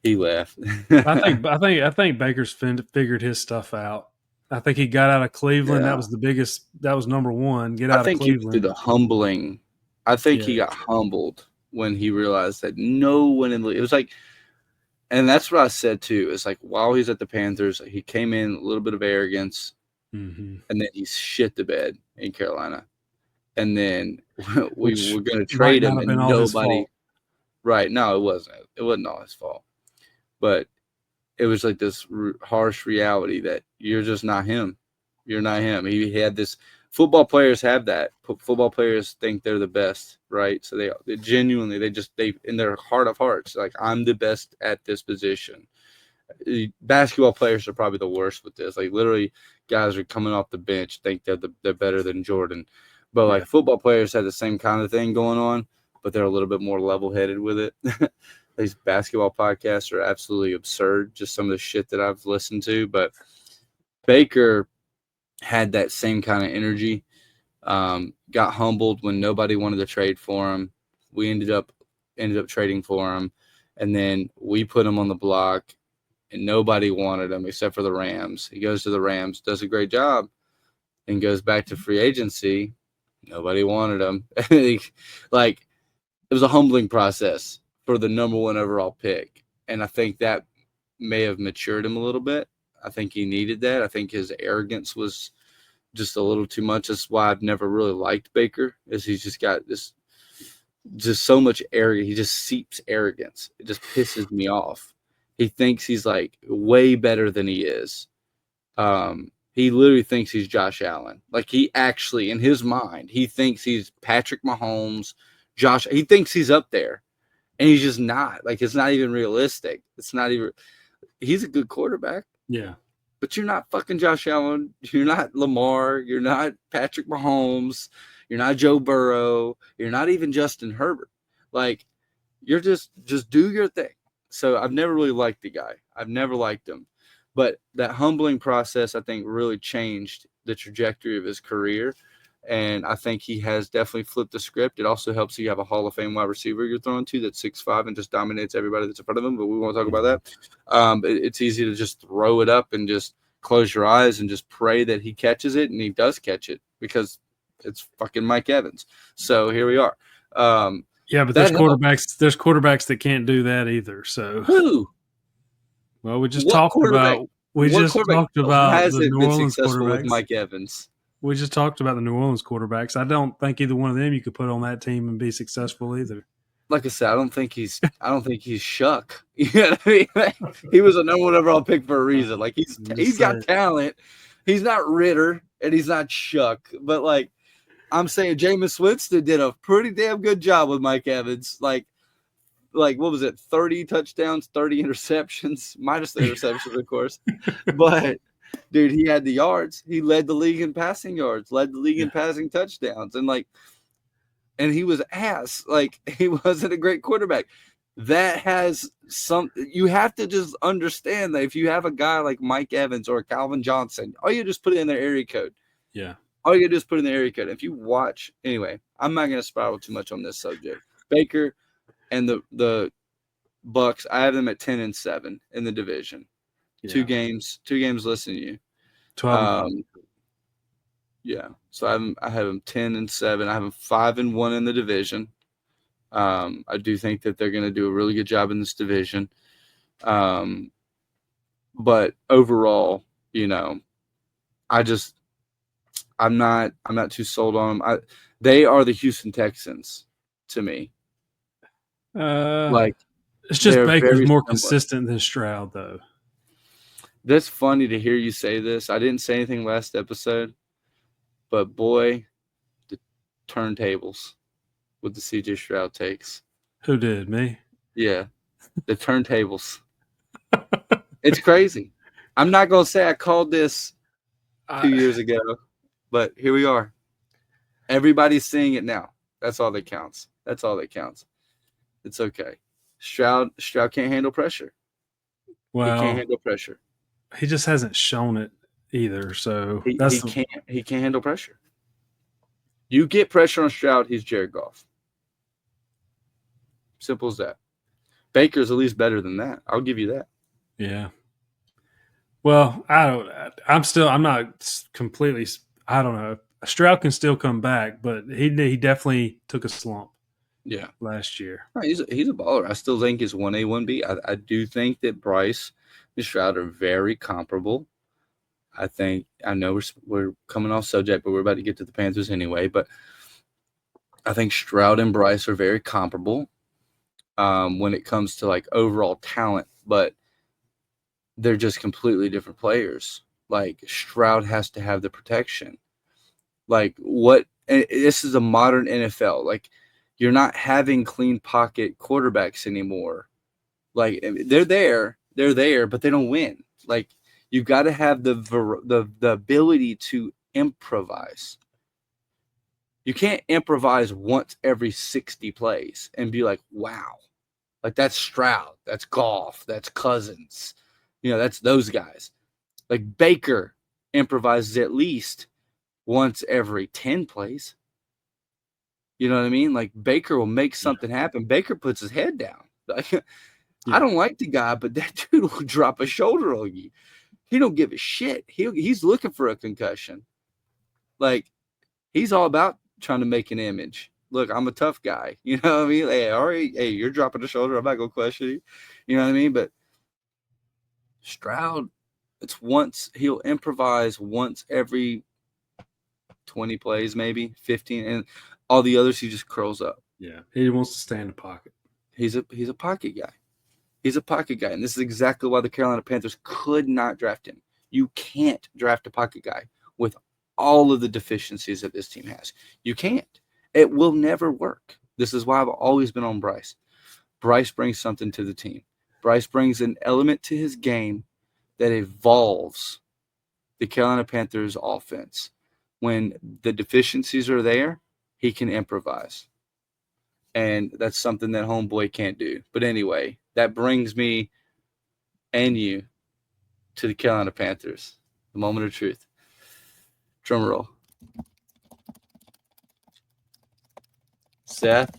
He left. I think Baker's figured his stuff out. I think he got out of Cleveland. Yeah. That was the biggest. That was number one. Get I out of think he went through Cleveland. the humbling. I think he Yeah. got humbled when he realized that no one in the it was like, and that's what I said too. It's like while he's at the Panthers, he came in a little bit of arrogance, Mm-hmm. and then he shit the bed in Carolina, and then we Which were going to might trade not him, have and been all his nobody. fault. Right? No, it wasn't. It wasn't all his fault, but it was like this harsh reality that you're just not him. You're not him. He had this. Football players have that. Football players think they're the best, right? So they genuinely, they in their heart of hearts, like I'm the best at this position. Basketball players are probably the worst with this. Like literally, guys are coming off the bench think they're better than Jordan, but like football players have the same kind of thing going on, but they're a little bit more level-headed with it. These basketball podcasts are absolutely absurd. Just some of the shit that I've listened to, but Baker had that same kind of energy. Got humbled when nobody wanted to trade for him. We ended up trading for him, and then we put him on the block, and nobody wanted him except for the Rams. He goes to the Rams, does a great job, and goes back to free agency. Nobody wanted him. Like it was a humbling process for the number one overall pick, and I think that may have matured him a little bit. I think he needed that. I think his arrogance was just a little too much. That's why I've never really liked Baker, is he's just got this just so much arrogance. He just seeps arrogance. It just pisses me off. He thinks he's like way better than he is. He literally thinks he's Josh Allen. Like he actually, in his mind, he thinks he's Patrick Mahomes, he thinks he's up there, and he's just not. Like it's not even realistic. It's not even. He's a good quarterback. Yeah. But you're not fucking Josh Allen. You're not Lamar. You're not Patrick Mahomes. You're not Joe Burrow. You're not even Justin Herbert. Like, you're just do your thing. So I've never really liked the guy. I've never liked him. But that humbling process, I think, really changed the trajectory of his career. And I think he has definitely flipped the script. It also helps you have a Hall of Fame wide receiver you're throwing to that's 6'5" and just dominates everybody that's in front of him. But we won't talk about that. It's easy to just throw it up and just close your eyes and just pray that he catches it, and he does catch it because it's fucking Mike Evans. So here we are. But there's quarterbacks. There's quarterbacks that can't do that either. So who? Well, we just talked about. We just talked about the New Orleans quarterbacks. With Mike Evans. We just talked about the New Orleans quarterbacks. I don't think either one of them you could put on that team and be successful either. Like I said, I don't think he's Shuck. You know what I mean? He was a number one overall pick for a reason. Like he's got talent. He's not Ritter and he's not Shuck. But like I'm saying, Jameis Winston did a pretty damn good job with Mike Evans. Like what was it? 30 touchdowns, 30 interceptions, minus the interceptions, of course. But dude, he had the yards. He led the league in passing yards, led the league in passing touchdowns, and he was ass. Like he wasn't a great quarterback. That has some. You have to just understand that if you have a guy like Mike Evans or Calvin Johnson, all you just put it in their area code. Yeah. All you do is put in the area code. If you watch, anyway, I'm not going to spiral too much on this subject. Baker and the Bucks, I have them at 10-7 in the division. Yeah. Two games less than you. 12. Yeah. So I have them 10-7. I have them 5-1 in the division. I do think that they're going to do a really good job in this division. But overall, I'm not too sold on them. They are the Houston Texans to me. It's just Baker's more consistent than Stroud, though. That's funny to hear you say this. I didn't say anything last episode, but boy, the turntables with the CJ Stroud takes. Who did? Me? Yeah, the turntables. It's crazy. I'm not going to say I called this 2 years ago, but here we are. Everybody's seeing it now. That's all that counts. It's okay. Stroud can't handle pressure. Well, he can't handle pressure. He just hasn't shown it either. So he can't handle pressure. You get pressure on Stroud, he's Jared Goff. Simple as that. Baker's at least better than that. I'll give you that. Yeah. Well, I'm not completely. I don't know. Stroud can still come back, but he definitely took a slump. Yeah, last year. He's a baller. I still think it's 1A, 1B. I do think that Bryce and Stroud are very comparable. I know we're coming off subject, but we're about to get to the Panthers anyway. But I think Stroud and Bryce are very comparable when it comes to like overall talent, but they're just completely different players. Like Stroud has to have the protection. Like this is a modern NFL. Like you're not having clean pocket quarterbacks anymore. Like they're there, but they don't win. Like you've got to have the ability to improvise. You can't improvise once every 60 plays and be like, wow, like that's Stroud, that's Goff, that's Cousins. That's those guys. Like Baker improvises at least once every 10 plays. You know what I mean? Like Baker will make something happen. Baker puts his head down. Like, I don't like the guy, but that dude will drop a shoulder on you. He don't give a shit. He's looking for a concussion. Like, he's all about trying to make an image. Look, I'm a tough guy. You know what I mean? Hey, all right, hey, you're dropping a shoulder. I'm not going to question you. You know what I mean? But Stroud, he'll improvise once every 20 plays, maybe 15, and all the others he just curls up. Yeah, he wants to stay in the pocket. He's a pocket guy. He's a pocket guy, and this is exactly why the Carolina Panthers could not draft him. You can't draft a pocket guy with all of the deficiencies that this team has. You can't. It will never work. This is why I've always been on Bryce. Bryce brings something to the team. Bryce brings an element to his game that evolves the Carolina Panthers offense. When the deficiencies are there, he can improvise. And that's something that homeboy can't do. But anyway, that brings me and you to the Carolina Panthers. The moment of truth. Drum roll. Seth,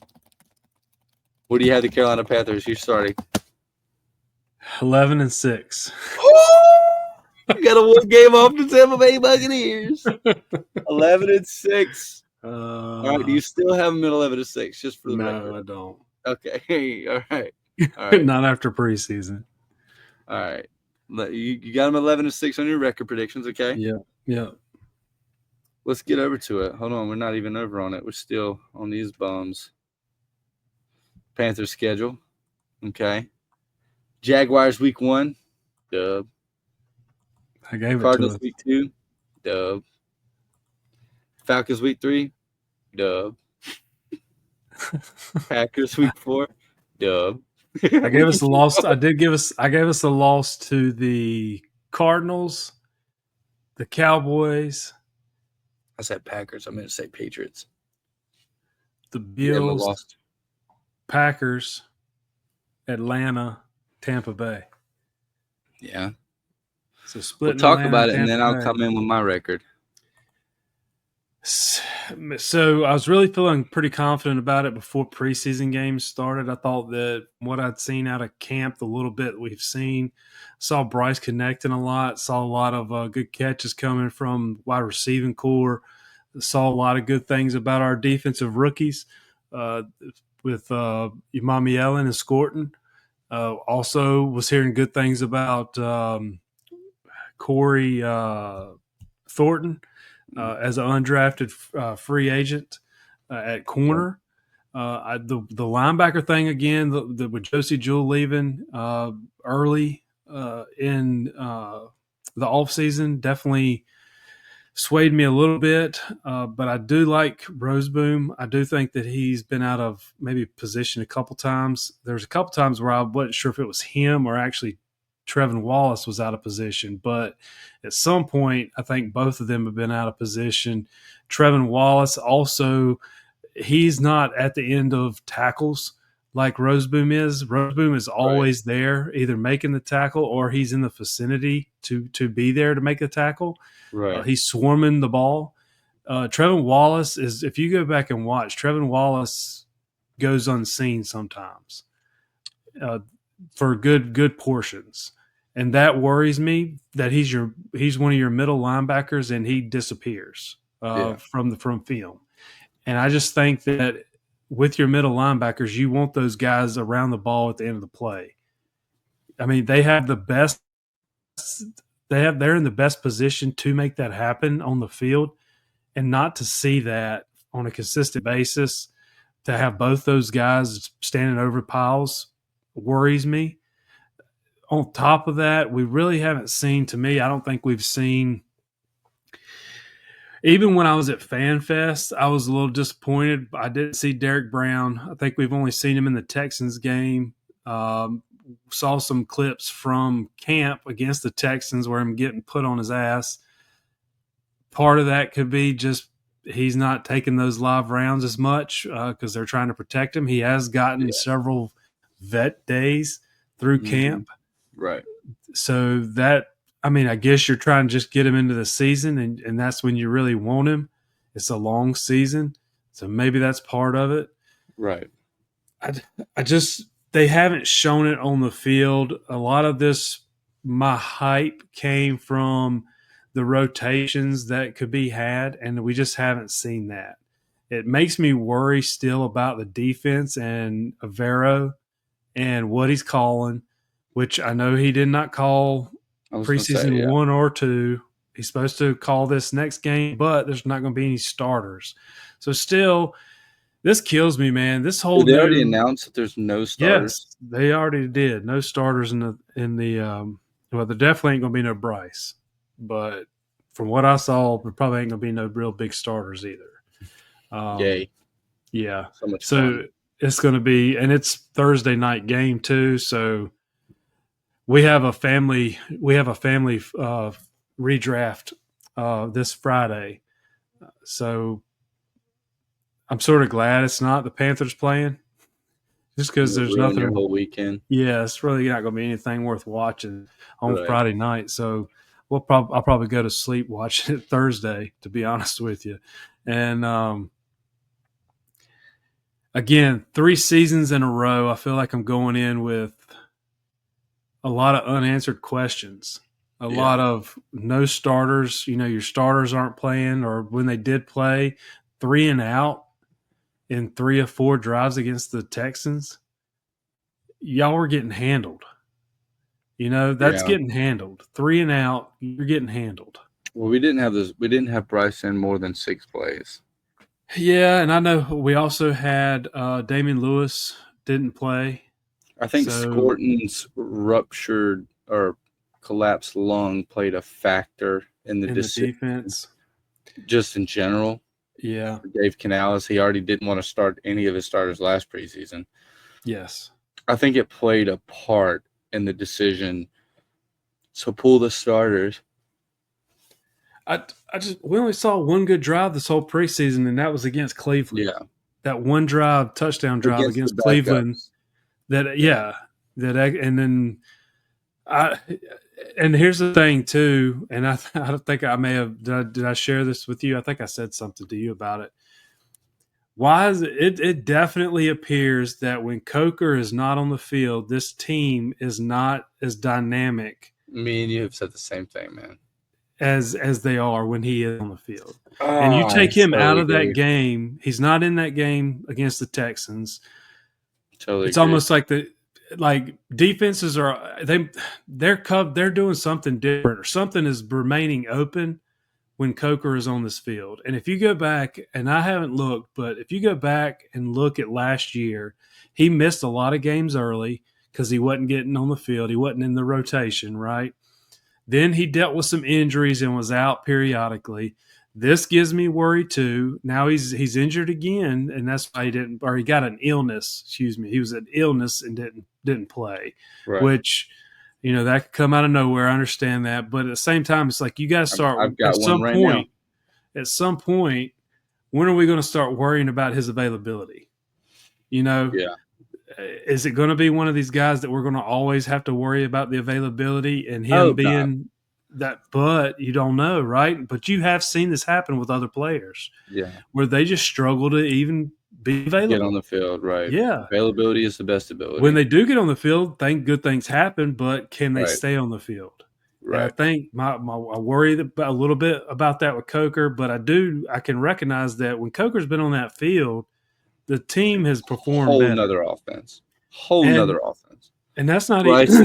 what do you have the Carolina Panthers? You're starting. 11-6. You got a one game off the Tampa Bay Buccaneers. 11-6. All right. Do you still have them at 11-6? Just for the record. No, I don't. Okay. All right. All right. Not after preseason. All right. You got them 11-6 on your record predictions. Okay. Yeah. Let's get over to it. Hold on. We're not even over on it. We're still on these bums. Panthers schedule. Okay. Jaguars week 1. Dub. I gave Cardinals it to week 2. Dub. Falcons week 3. Dub. Packers week 4. Dub. I gave us a loss. I gave us a loss to the Cardinals, the Cowboys. I said Packers. I meant to say Patriots. The Bills, Packers, Atlanta, Tampa Bay. Yeah. So split. We'll talk about it, and then I'll come in with my record. So I was really feeling pretty confident about it before preseason games started. I thought that what I'd seen out of camp, the little bit we've seen, saw Bryce connecting a lot, saw a lot of good catches coming from wide receiving core, saw a lot of good things about our defensive rookies with Imami Ellen and Scorton. Also was hearing good things about Corey Thornton. As an undrafted free agent at corner. The linebacker thing again, with Josie Jewell leaving early in the offseason definitely swayed me a little bit, but I do like Roseboom. I do think that he's been out of maybe position a couple times. There's a couple times where I wasn't sure if it was him or actually Trevin Wallace was out of position, but at some point, I think both of them have been out of position. Trevin Wallace also, he's not at the end of tackles like Roseboom is. Roseboom is always there, either making the tackle or he's in the vicinity to be there to make the tackle. Right. He's swarming the ball. Trevin Wallace is, if you go back and watch, Trevin Wallace goes unseen sometimes. for good portions. And that worries me that he's one of your middle linebackers and he disappears from film. And I just think that with your middle linebackers, you want those guys around the ball at the end of the play. I mean, they're in the best position to make that happen on the field, and not to see that on a consistent basis, to have both those guys standing over piles worries me. On top of that, we really haven't seen, to me, I don't think we've seen, even when I was at FanFest, I was a little disappointed. I didn't see Derek Brown. I think we've only seen him in the Texans game. Saw some clips from camp against the Texans where I'm getting put on his ass. Part of that could be just he's not taking those live rounds as much because they're trying to protect him. He has gotten several vet days through camp. Right. So that, I mean, I guess you're trying to just get him into the season, and that's when you really want him. It's a long season, so maybe that's part of it. Right. They haven't shown it on the field. A lot of this, my hype came from the rotations that could be had, and we just haven't seen that. It makes me worry still about the defense and Avero and what he's calling, which I know he did not call preseason 1 or 2. He's supposed to call this next game, but there's not going to be any starters. So still, this kills me, man. This whole Did they already announced that there's no starters? Yes, they already did. No starters in the well, there definitely ain't going to be no Bryce. But from what I saw, there probably ain't going to be no real big starters either. Yay. Yeah. So much fun. It's going to be, and it's Thursday night game too. So we have a family redraft this Friday. So I'm sort of glad it's not the Panthers playing, just because there's nothing the whole weekend. Yeah, it's really not going to be anything worth watching on Friday night. So I'll probably go to sleep watching it Thursday, to be honest with you. And again, 3 seasons in a row, I feel like I'm going in with a lot of unanswered questions. A lot of no starters. You know, your starters aren't playing, or when they did play, 3 and out in 3 or 4 drives against the Texans. Y'all were getting handled. You know, that's getting handled. 3 and out, you're getting handled. Well, we didn't have Bryce in more than 6 plays. Yeah, and I know we also had Damian Lewis didn't play. I think Scorton's ruptured or collapsed lung played a factor in the defense. Just in general. Yeah. Dave Canales, he already didn't want to start any of his starters last preseason. Yes. I think it played a part in the decision to pull the starters. We only saw one good drive this whole preseason, and that was against Cleveland. Yeah. That one touchdown drive against Cleveland. And here's the thing too, and I don't think I may have did I share this with you? I think I said something to you about it. Why is it? It definitely appears that when Coker is not on the field, this team is not as dynamic. Me and you have said the same thing, man. As they are when he is on the field. And you take him out of that game, he's not in that game against the Texans. Totally it's almost like defenses are they're doing something different, or something is remaining open when Coker is on this field. And if you go back, and I haven't looked, but if you go back and look at last year, he missed a lot of games early because he wasn't getting on the field. He wasn't in the rotation, right? Then he dealt with some injuries and was out periodically. This gives me worry too. Now he's injured again, and that's why he got an illness. Excuse me, he was an illness and didn't play. Right. Which, you know, that could come out of nowhere. I understand that, but at the same time, it's like you got to start at some point. At some point, when are we going to start worrying about his availability? You know, is it going to be one of these guys that we're going to always have to worry about the availability and him being that? But you don't know, right? But you have seen this happen with other players, where they just struggle to even be available. Get on the field, right? Yeah. Availability is the best ability. When they do get on the field, good things happen, but can they stay on the field? Right. And I think I worry a little bit about that with Coker, but I can recognize that when Coker's been on that field, the team has performed whole better. Nother offense. Nother offense. And that's not Bryce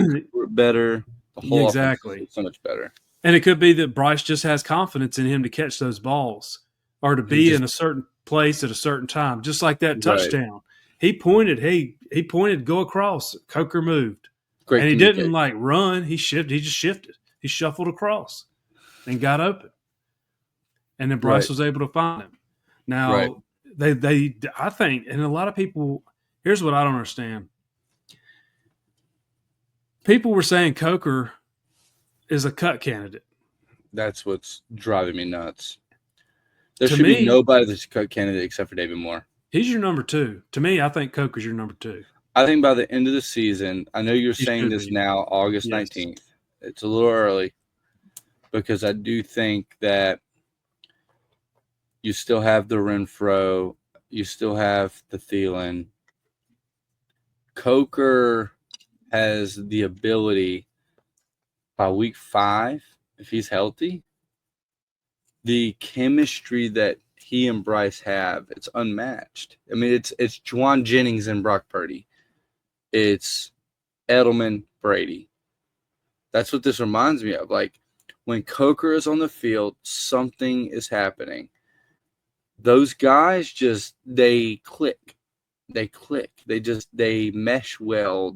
better. The whole exactly offense is so much better. And it could be that Bryce just has confidence in him to catch those balls or to be in a certain place at a certain time, just like that touchdown. He pointed, go across. Coker moved. Great, and he didn't like run. He shifted. He just shifted. He shuffled across and got open. And then Bryce was able to find him. Now, I think, and a lot of people, here's what I don't understand. People were saying Coker is a cut candidate. That's what's driving me nuts. There should be nobody that's a cut candidate except for David Moore. He's your number 2. To me, I think Coker's your number 2. I think by the end of the season, I know you're saying this now, August 19th. It's a little early because I do think that you still have the Renfro, you still have the Thielen. Coker has the ability by week 5, if he's healthy, the chemistry that he and Bryce have, it's unmatched. I mean, it's Juwan Jennings and Brock Purdy. It's Edelman, Brady. That's what this reminds me of. Like, when Coker is on the field, something is happening. Those guys they click. They click. They mesh well.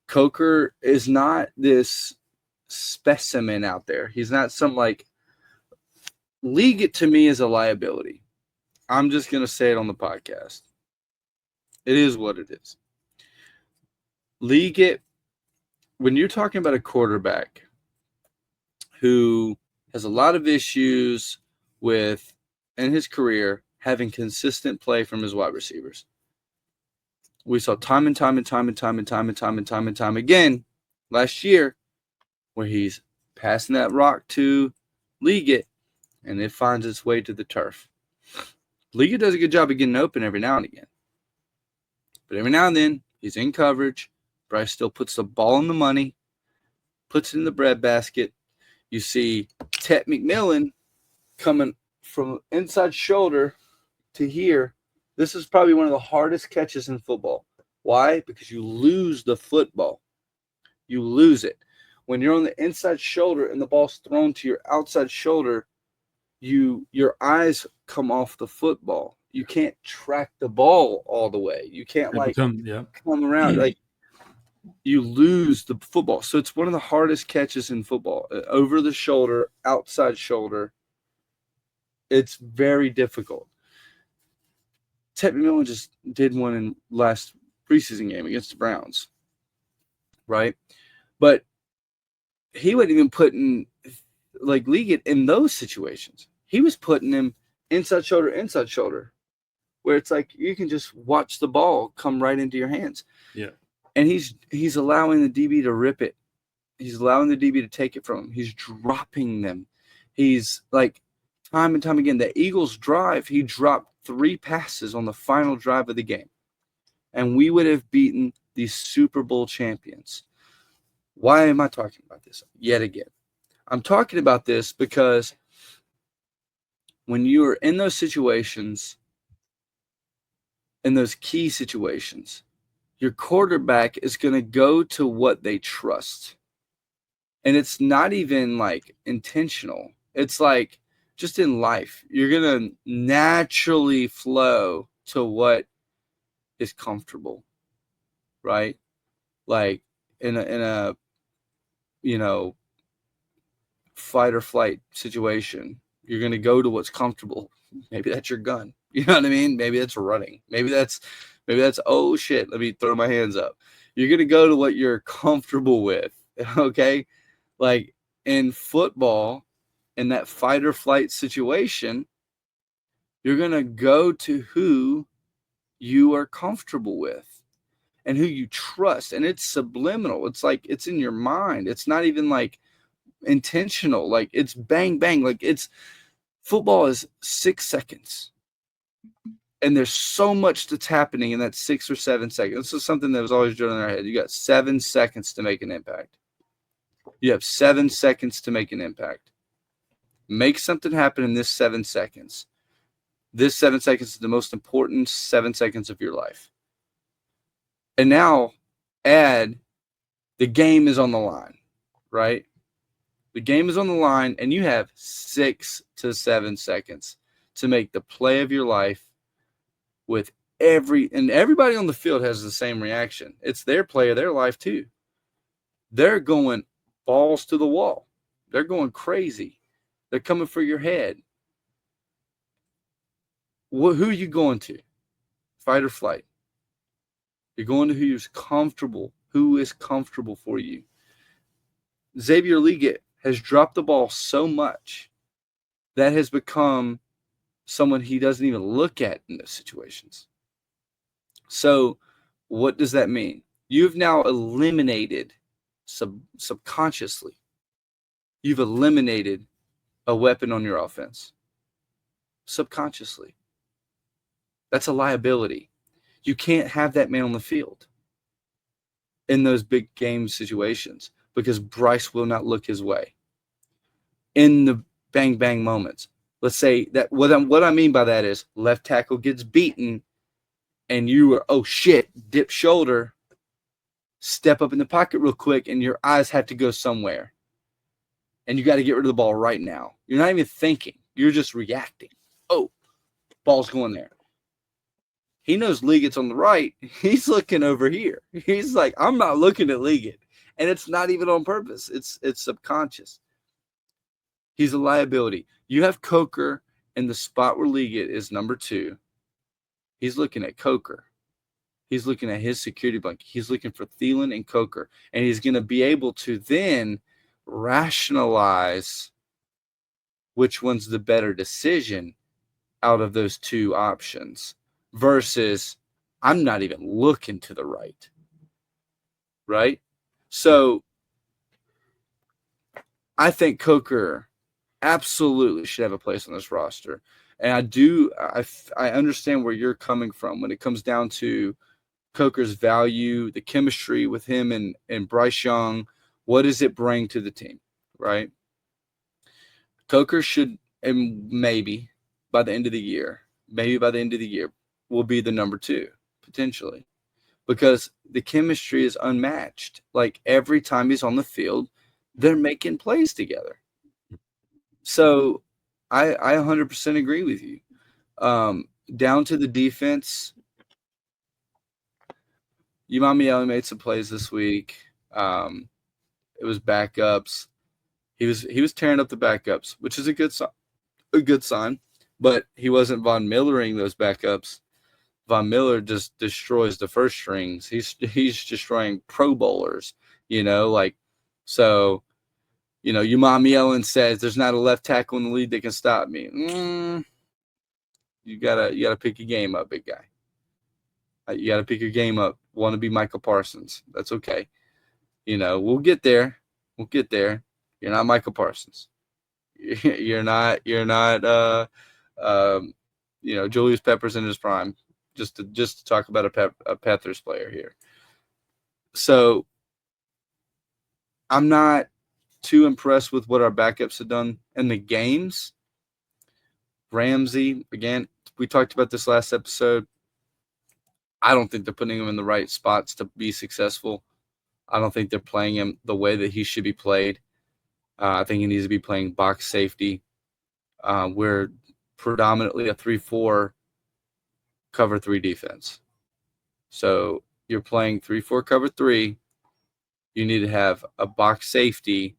Coker is not this specimen out there. He's not some League to me is a liability. I'm just going to say it on the podcast. It is what it is. League, when you're talking about a quarterback who has a lot of issues with, in his career, having consistent play from his wide receivers. We saw time and time again last year where he's passing that rock to League and it finds its way to the turf. League does a good job of getting open every now and again. But every now and then, he's in coverage. Bryce still puts the ball in the money, puts it in the breadbasket. You see Tet McMillan coming from inside shoulder to here. This is probably one of the hardest catches in football. Why? Because you lose the football. You lose it. When you're on the inside shoulder and the ball's thrown to your outside shoulder, your eyes come off the football. You can't track the ball all the way. You can't come around. Like, you lose the football. So it's one of the hardest catches in football. Over the shoulder, outside shoulder. It's very difficult. Tet McMillan just did one in last preseason game against the Browns. Right? But he wasn't even putting League in those situations. He was putting him inside shoulder, where it's like you can just watch the ball come right into your hands. Yeah. And he's allowing the DB to rip it. He's allowing the DB to take it from him. He's dropping them. He's time and time again. The Eagles drive, he dropped 3 passes on the final drive of the game. And we would have beaten the Super Bowl champions. Why am I talking about this yet again? I'm talking about this because when you are in those situations, in those key situations, your quarterback is going to go to what they trust. And it's not even intentional. It's just in life, you're going to naturally flow to what is comfortable, right? In a fight or flight situation, you're going to go to what's comfortable. Maybe that's your gun. You know what I mean? Maybe that's running. Maybe that's, oh shit, let me throw my hands up. You're going to go to what you're comfortable with. Okay. In football, in that fight or flight situation, you're going to go to who you are comfortable with and who you trust. And it's subliminal. It's it's in your mind. It's not even intentional. It's bang, bang. Football is 6 seconds. And there's so much that's happening in that 6 or 7 seconds. This is something that was always drilling in our head. You got 7 seconds to make an impact. You have 7 seconds to make an impact. Make something happen in this 7 seconds. This 7 seconds is the most important 7 seconds of your life. And now add the game is on the line, right? The game is on the line, and you have 6 to 7 seconds to make the play of your life with everybody on the field has the same reaction. It's their play of their life too. They're going balls to the wall. They're going crazy. They're coming for your head. Who are you going to? Fight or flight? You're going to who is comfortable for you. Xavier Leggett has dropped the ball so much that has become someone he doesn't even look at in those situations. So what does that mean? You've now eliminated subconsciously. You've eliminated a weapon on your offense. Subconsciously. That's a liability. You can't have that man on the field in those big game situations because Bryce will not look his way. In the bang moments, let's say that what I mean by that is left tackle gets beaten and you are, oh shit, dip shoulder, step up in the pocket real quick, and your eyes have to go somewhere. And you got to get rid of the ball right now. You're not even thinking. You're just reacting. Oh, ball's going there. He knows Leggett's on the right. He's looking over here. He's like, I'm not looking at Leggett. And it's not even on purpose. It's subconscious. He's a liability. You have Coker in the spot where Leggett is number 2. He's looking at Coker. He's looking at his security blanket. He's looking for Thielen and Coker. And he's going to be able to then rationalize which one's the better decision out of those 2 options versus I'm not even looking to the right. Right? So I think Coker absolutely should have a place on this roster. And I understand where you're coming from when it comes down to Coker's value, the chemistry with him and Bryce Young. What does it bring to the team, right? Coker should, and maybe by the end of the year, will be the number 2, potentially. Because the chemistry is unmatched. Like every time he's on the field, they're making plays together. So I 100% agree with you. Down to the defense, Umamiele made some plays this week. It was backups. He was tearing up the backups, which is a good sign. But he wasn't Von Millering those backups. Von Miller just destroys the first strings. He's destroying Pro Bowlers, so. Umamiele says there's not a left tackle in the league that can stop me. You gotta pick your game up, big guy. You gotta pick your game up. Want to be Michael Parsons? That's okay. We'll get there. You're not Michael Parsons. You're not. Julius Peppers in his prime. Just to talk about a Panthers player here. So I'm not too impressed with what our backups have done in the games. Ramsey, again, we talked about this last episode. I don't think they're putting him in the right spots to be successful. I don't think they're playing him the way that he should be played. I think he needs to be playing box safety. We're predominantly a 3-4 cover 3 defense. So you're playing 3-4 cover 3. You need to have a box safety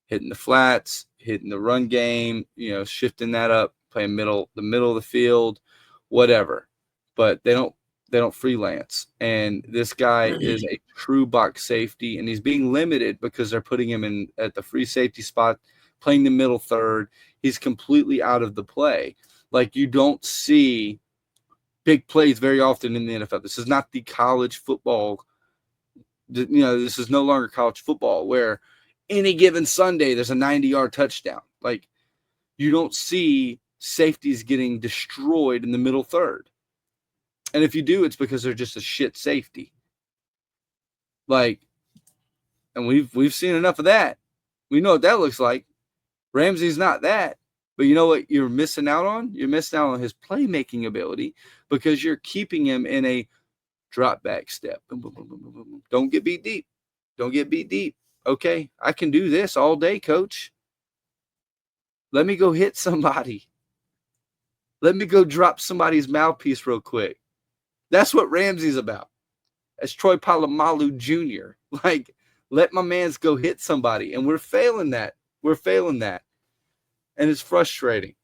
hitting the flats, hitting the run game, shifting that up, playing the middle of the field, whatever. But they don't freelance. And this guy is a true box safety, and he's being limited because they're putting him in at the free safety spot, playing the middle third. He's completely out of the play. Like, you don't see big plays very often in the NFL. This is not the college football. This is no longer college football where any given Sunday there's a 90-yard touchdown. Like, you don't see safeties getting destroyed in the middle third. And if you do, it's because they're just a shit safety. Like, and we've seen enough of that. We know what that looks like. Ramsey's not that. But you know what you're missing out on? You're missing out on his playmaking ability because you're keeping him in a drop back step. Boom, boom, boom, boom, boom, boom. Don't get beat deep. Don't get beat deep. Okay, I can do this all day, coach. Let me go hit somebody. Let me go drop somebody's mouthpiece real quick. That's what Ramsey's about. As Troy Polamalu Jr. Like, let my mans go hit somebody. And we're failing that. We're failing that. And it's frustrating.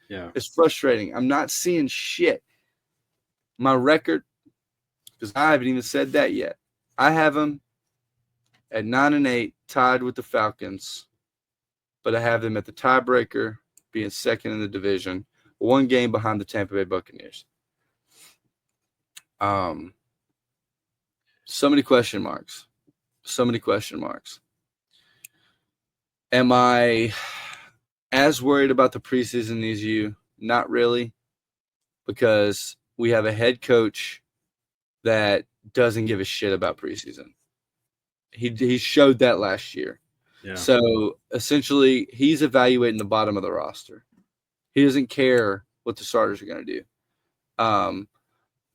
Yeah. It's frustrating. I'm not seeing shit. My record, because I haven't even said that yet. I have them at 9-8, tied with the Falcons. But I have them at the tiebreaker, being second in the division, one game behind the Tampa Bay Buccaneers. So many question marks. So many question marks. Am I as worried about the preseason as you? Not really, because we have a head coach that doesn't give a shit about preseason. He showed that last year. Yeah. So essentially, he's evaluating the bottom of the roster. He doesn't care what the starters are going to do.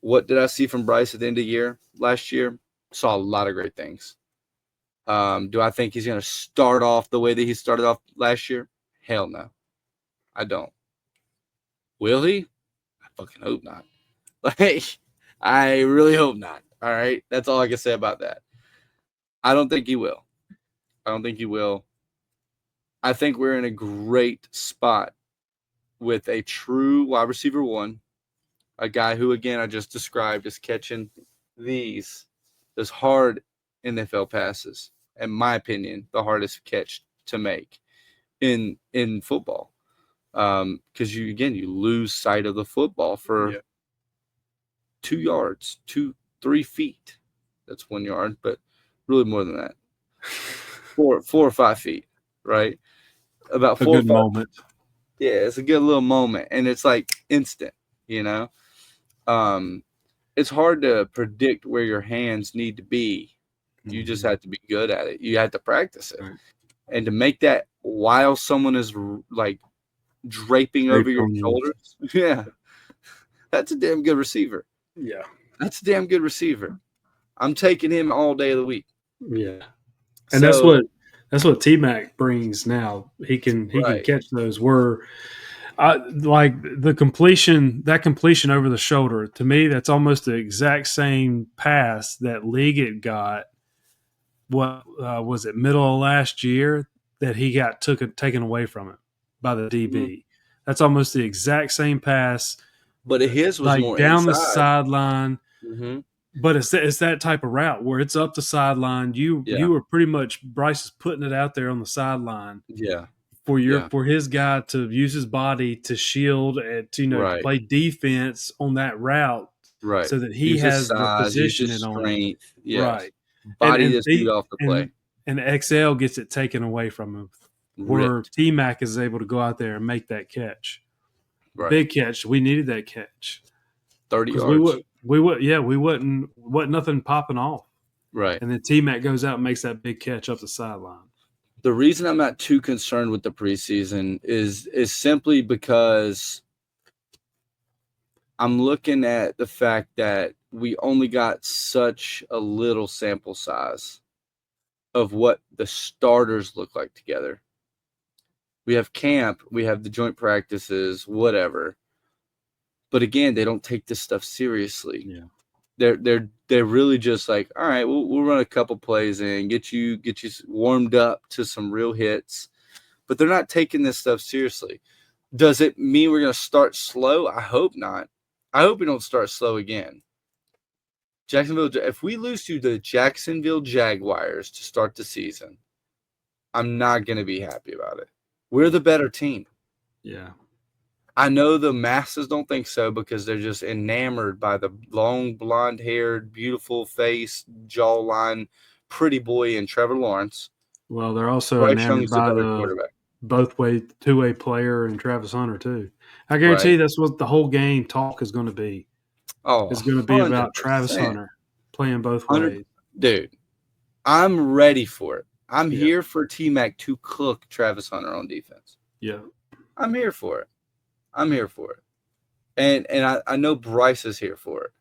What did I see from Bryce at the end of the year last year? Saw a lot of great things. Do I think he's going to start off the way that he started off last year? Hell no. I don't. Will he? I fucking hope not. Like, I really hope not. All right? That's all I can say about that. I don't think he will. I think we're in a great spot with a true wide receiver one, a guy who, again, I just described as catching those hard NFL passes, in my opinion, the hardest catch to make in football. Because you lose sight of the football for 2 yards, 3 feet. That's 1 yard, but really more than that. 4 or 5 feet, right? About 4 or 5 moment. Yeah, it's a good little moment, and it's like instant, you know. It's hard to predict where your hands need to be. You just have to be good at it. You have to practice it, and to make that while someone is like draping over your shoulders, that's a damn good receiver. Yeah, that's a damn good receiver. I'm taking him all day of the week. Yeah, and so, that's what T-Mac brings now. He can catch those. Like the completion over the shoulder. To me, that's almost the exact same pass that Liggett got. What was it? Middle of last year that he got taken away from him by the DB. Mm-hmm. That's almost the exact same pass. But his was like more down inside. The sideline. Mm-hmm. But it's that type of route where it's up the sideline. You were pretty much Bryce is putting it out there on the sideline. Yeah. For his guy to use his body to shield and to play defense on that route, right? So that he has the positioning on it, right? Body this dude off the play, and XL gets it taken away from him, where T-Mac is able to go out there and make that catch, big catch. We needed that catch, 30 yards. We wasn't nothing popping off, right? And then T-Mac goes out and makes that big catch up the sideline. The reason I'm not too concerned with the preseason is simply because I'm looking at the fact that we only got such a little sample size of what the starters look like together. We have camp, we have the joint practices, whatever. But again, they don't take this stuff seriously. Yeah. They're really just like, all right, we'll run a couple plays and get you warmed up to some real hits, but they're not taking this stuff seriously. Does it mean we're going to start slow? I hope not. I hope we don't start slow again. If we lose to the Jacksonville Jaguars to start the season, I'm not going to be happy about it. We're the better team. Yeah. I know the masses don't think so because they're just enamored by the long, blonde-haired, beautiful face, jawline, pretty boy in Trevor Lawrence. Well, they're also enamored by the two-way player and Travis Hunter too. I guarantee that's what the whole game talk is going to be. Oh, is going to be about 100%. Travis Hunter playing both ways. Dude, I'm ready for it. I'm Yeah. here for T-Mac to cook Travis Hunter on defense. Yeah. I'm here for it. And I know Bryce is here for it.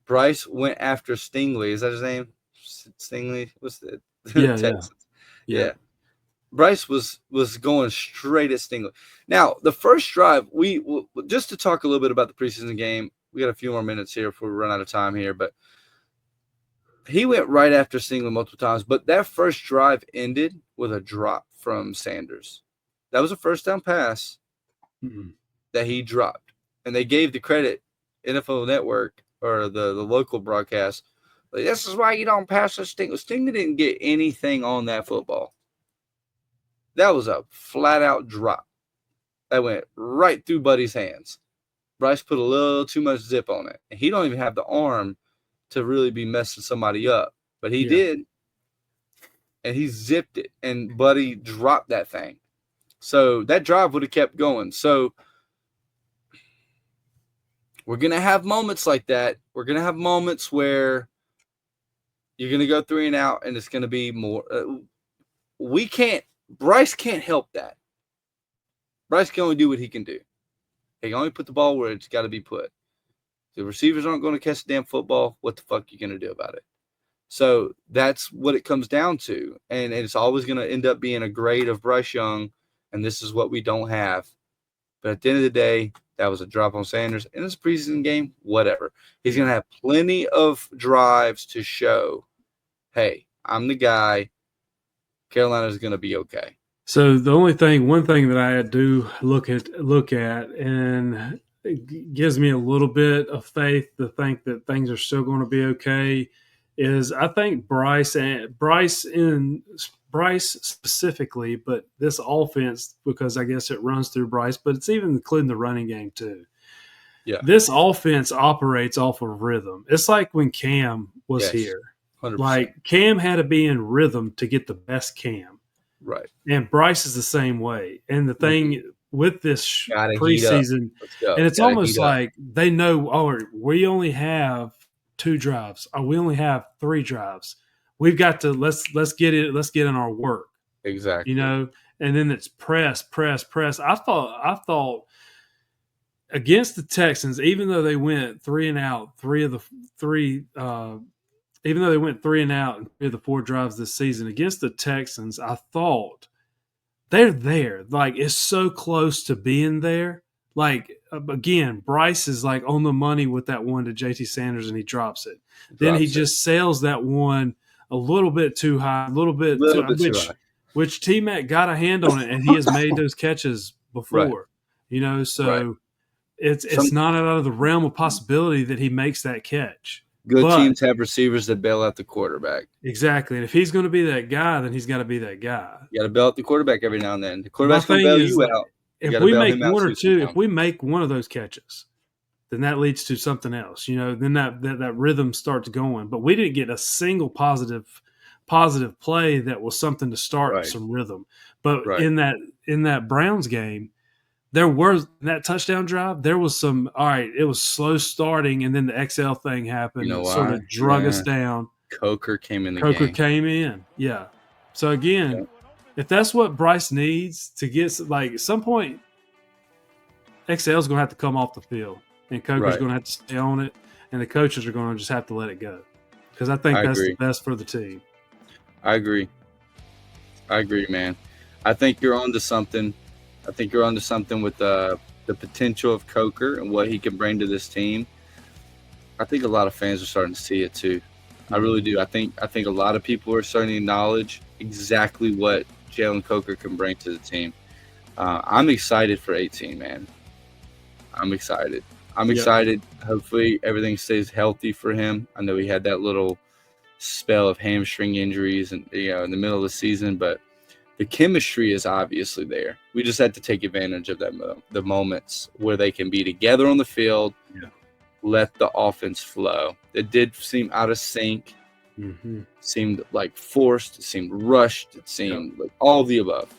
Bryce went after Stingley. Is that his name? Stingley? What's the Texans? Yeah. Bryce was going straight at Stingley. Now, the first drive, we just to talk a little bit about the preseason game. We got a few more minutes here before we run out of time here, but he went right after Stingley multiple times. But that first drive ended with a drop from Sanders. That was a first down pass that he dropped. And they gave the credit, NFL Network or the local broadcast, like, this is why you don't pass this Stingley. Stingley didn't get anything on that football. That was a flat-out drop that went right through Buddy's hands. Bryce put a little too much zip on it. And he don't even have the arm to really be messing somebody up. But he did. And he zipped it. And Buddy dropped that thing. So that drive would have kept going. So we're going to have moments like that. We're going to have moments where you're going to go 3 and out, and it's going to be more. Bryce can't help that. Bryce can only do what he can do. He can only put the ball where it's got to be put. The receivers aren't going to catch the damn football. What the fuck are you going to do about it? So that's what it comes down to. And it's always going to end up being a grade of Bryce Young, and this is what we don't have. But at the end of the day, that was a drop on Sanders. And it's a preseason game, whatever. He's going to have plenty of drives to show, hey, I'm the guy. Carolina's going to be okay. So the one thing that I do look at, and it gives me a little bit of faith to think that things are still going to be okay, is I think Bryce specifically, but this offense, because I guess it runs through Bryce, but it's even including the running game too. Yeah. This offense operates off of rhythm. It's like when Cam was here. 100%. Like Cam had to be in rhythm to get the best Cam. Right. And Bryce is the same way. And the thing with this preseason, and it's almost like they know, we only have 2 drives, or we only have 3 drives. We've got to let's get in our work. Exactly. And then it's press. I thought against the Texans, even though they went 3 and out, even though they went 3 and out in 3 of the 4 drives this season, against the Texans, I thought they're there. Like, it's so close to being there. Like, again, Bryce is like on the money with that one to JT Sanders, and he drops it. Then he just sails that one a little bit too high, which T-Mac got a hand on it, and he has made those catches before. Right. So it's not out of the realm of possibility that he makes that catch. Good teams have receivers that bail out the quarterback. Exactly. And if he's going to be that guy, then he's got to be that guy. You got to bail out the quarterback every now and then. The quarterback's going to bail you out. If we make one or two, if we make one of those catches, then that leads to something else. Then that rhythm starts going. But we didn't get a single positive play that was something to start some rhythm. But in that Browns game, there was that touchdown drive. There was some. All right, it was slow starting, and then the XL thing happened. It sort of drug us down. Coker came in the game. Coker came in. Yeah. So again, if that's what Bryce needs to get, like at some point, XL's going to have to come off the field, and Coker's going to have to stay on it, and the coaches are going to just have to let it go, because I think that's the best for the team. I agree, man. I think you're onto something. I think you're onto something with the potential of Coker and what he can bring to this team. I think a lot of fans are starting to see it too. I really do. I think a lot of people are starting to acknowledge exactly what Jalen Coker can bring to the team. I'm excited for 18, man. I'm excited. Hopefully everything stays healthy for him. I know he had that little spell of hamstring injuries in the middle of the season, but the chemistry is obviously there. We just had to take advantage of the moments where they can be together on the field, let the offense flow. It did seem out of sync, seemed like forced, it seemed rushed, it seemed like all the above.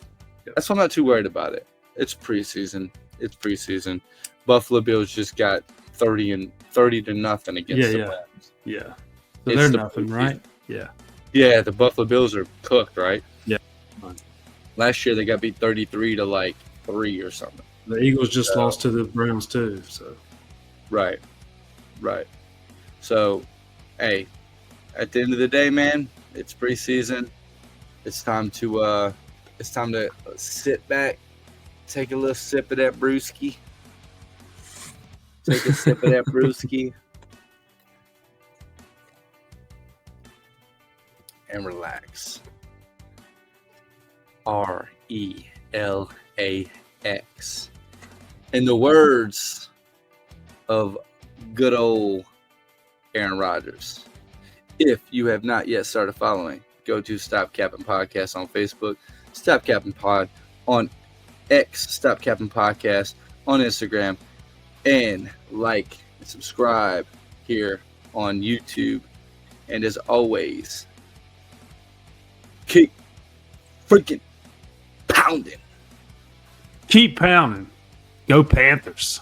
That's why I'm not too worried about it. It's preseason. Buffalo Bills just got 30 and 30-0 against the Yeah. Rams. Yeah. So It's they're the nothing, preseason. right? Yeah. Yeah, the Buffalo Bills are cooked, right? Yeah. Last year they got beat 33 to like 3 or something. The Eagles just lost to the Browns too. So Right. So, hey, at the end of the day, man, it's preseason. It's time to sit back, take a little sip of that brewski. Take a sip of that brewski. And relax. RELAX. In the words of good old Aaron Rodgers. If you have not yet started following, go to Stop Capping Podcast on Facebook, Stop Capping Pod on X, Stop Capping Podcast on Instagram, and like and subscribe here on YouTube. And as always, keep freaking pounding. keep pounding. Go Panthers.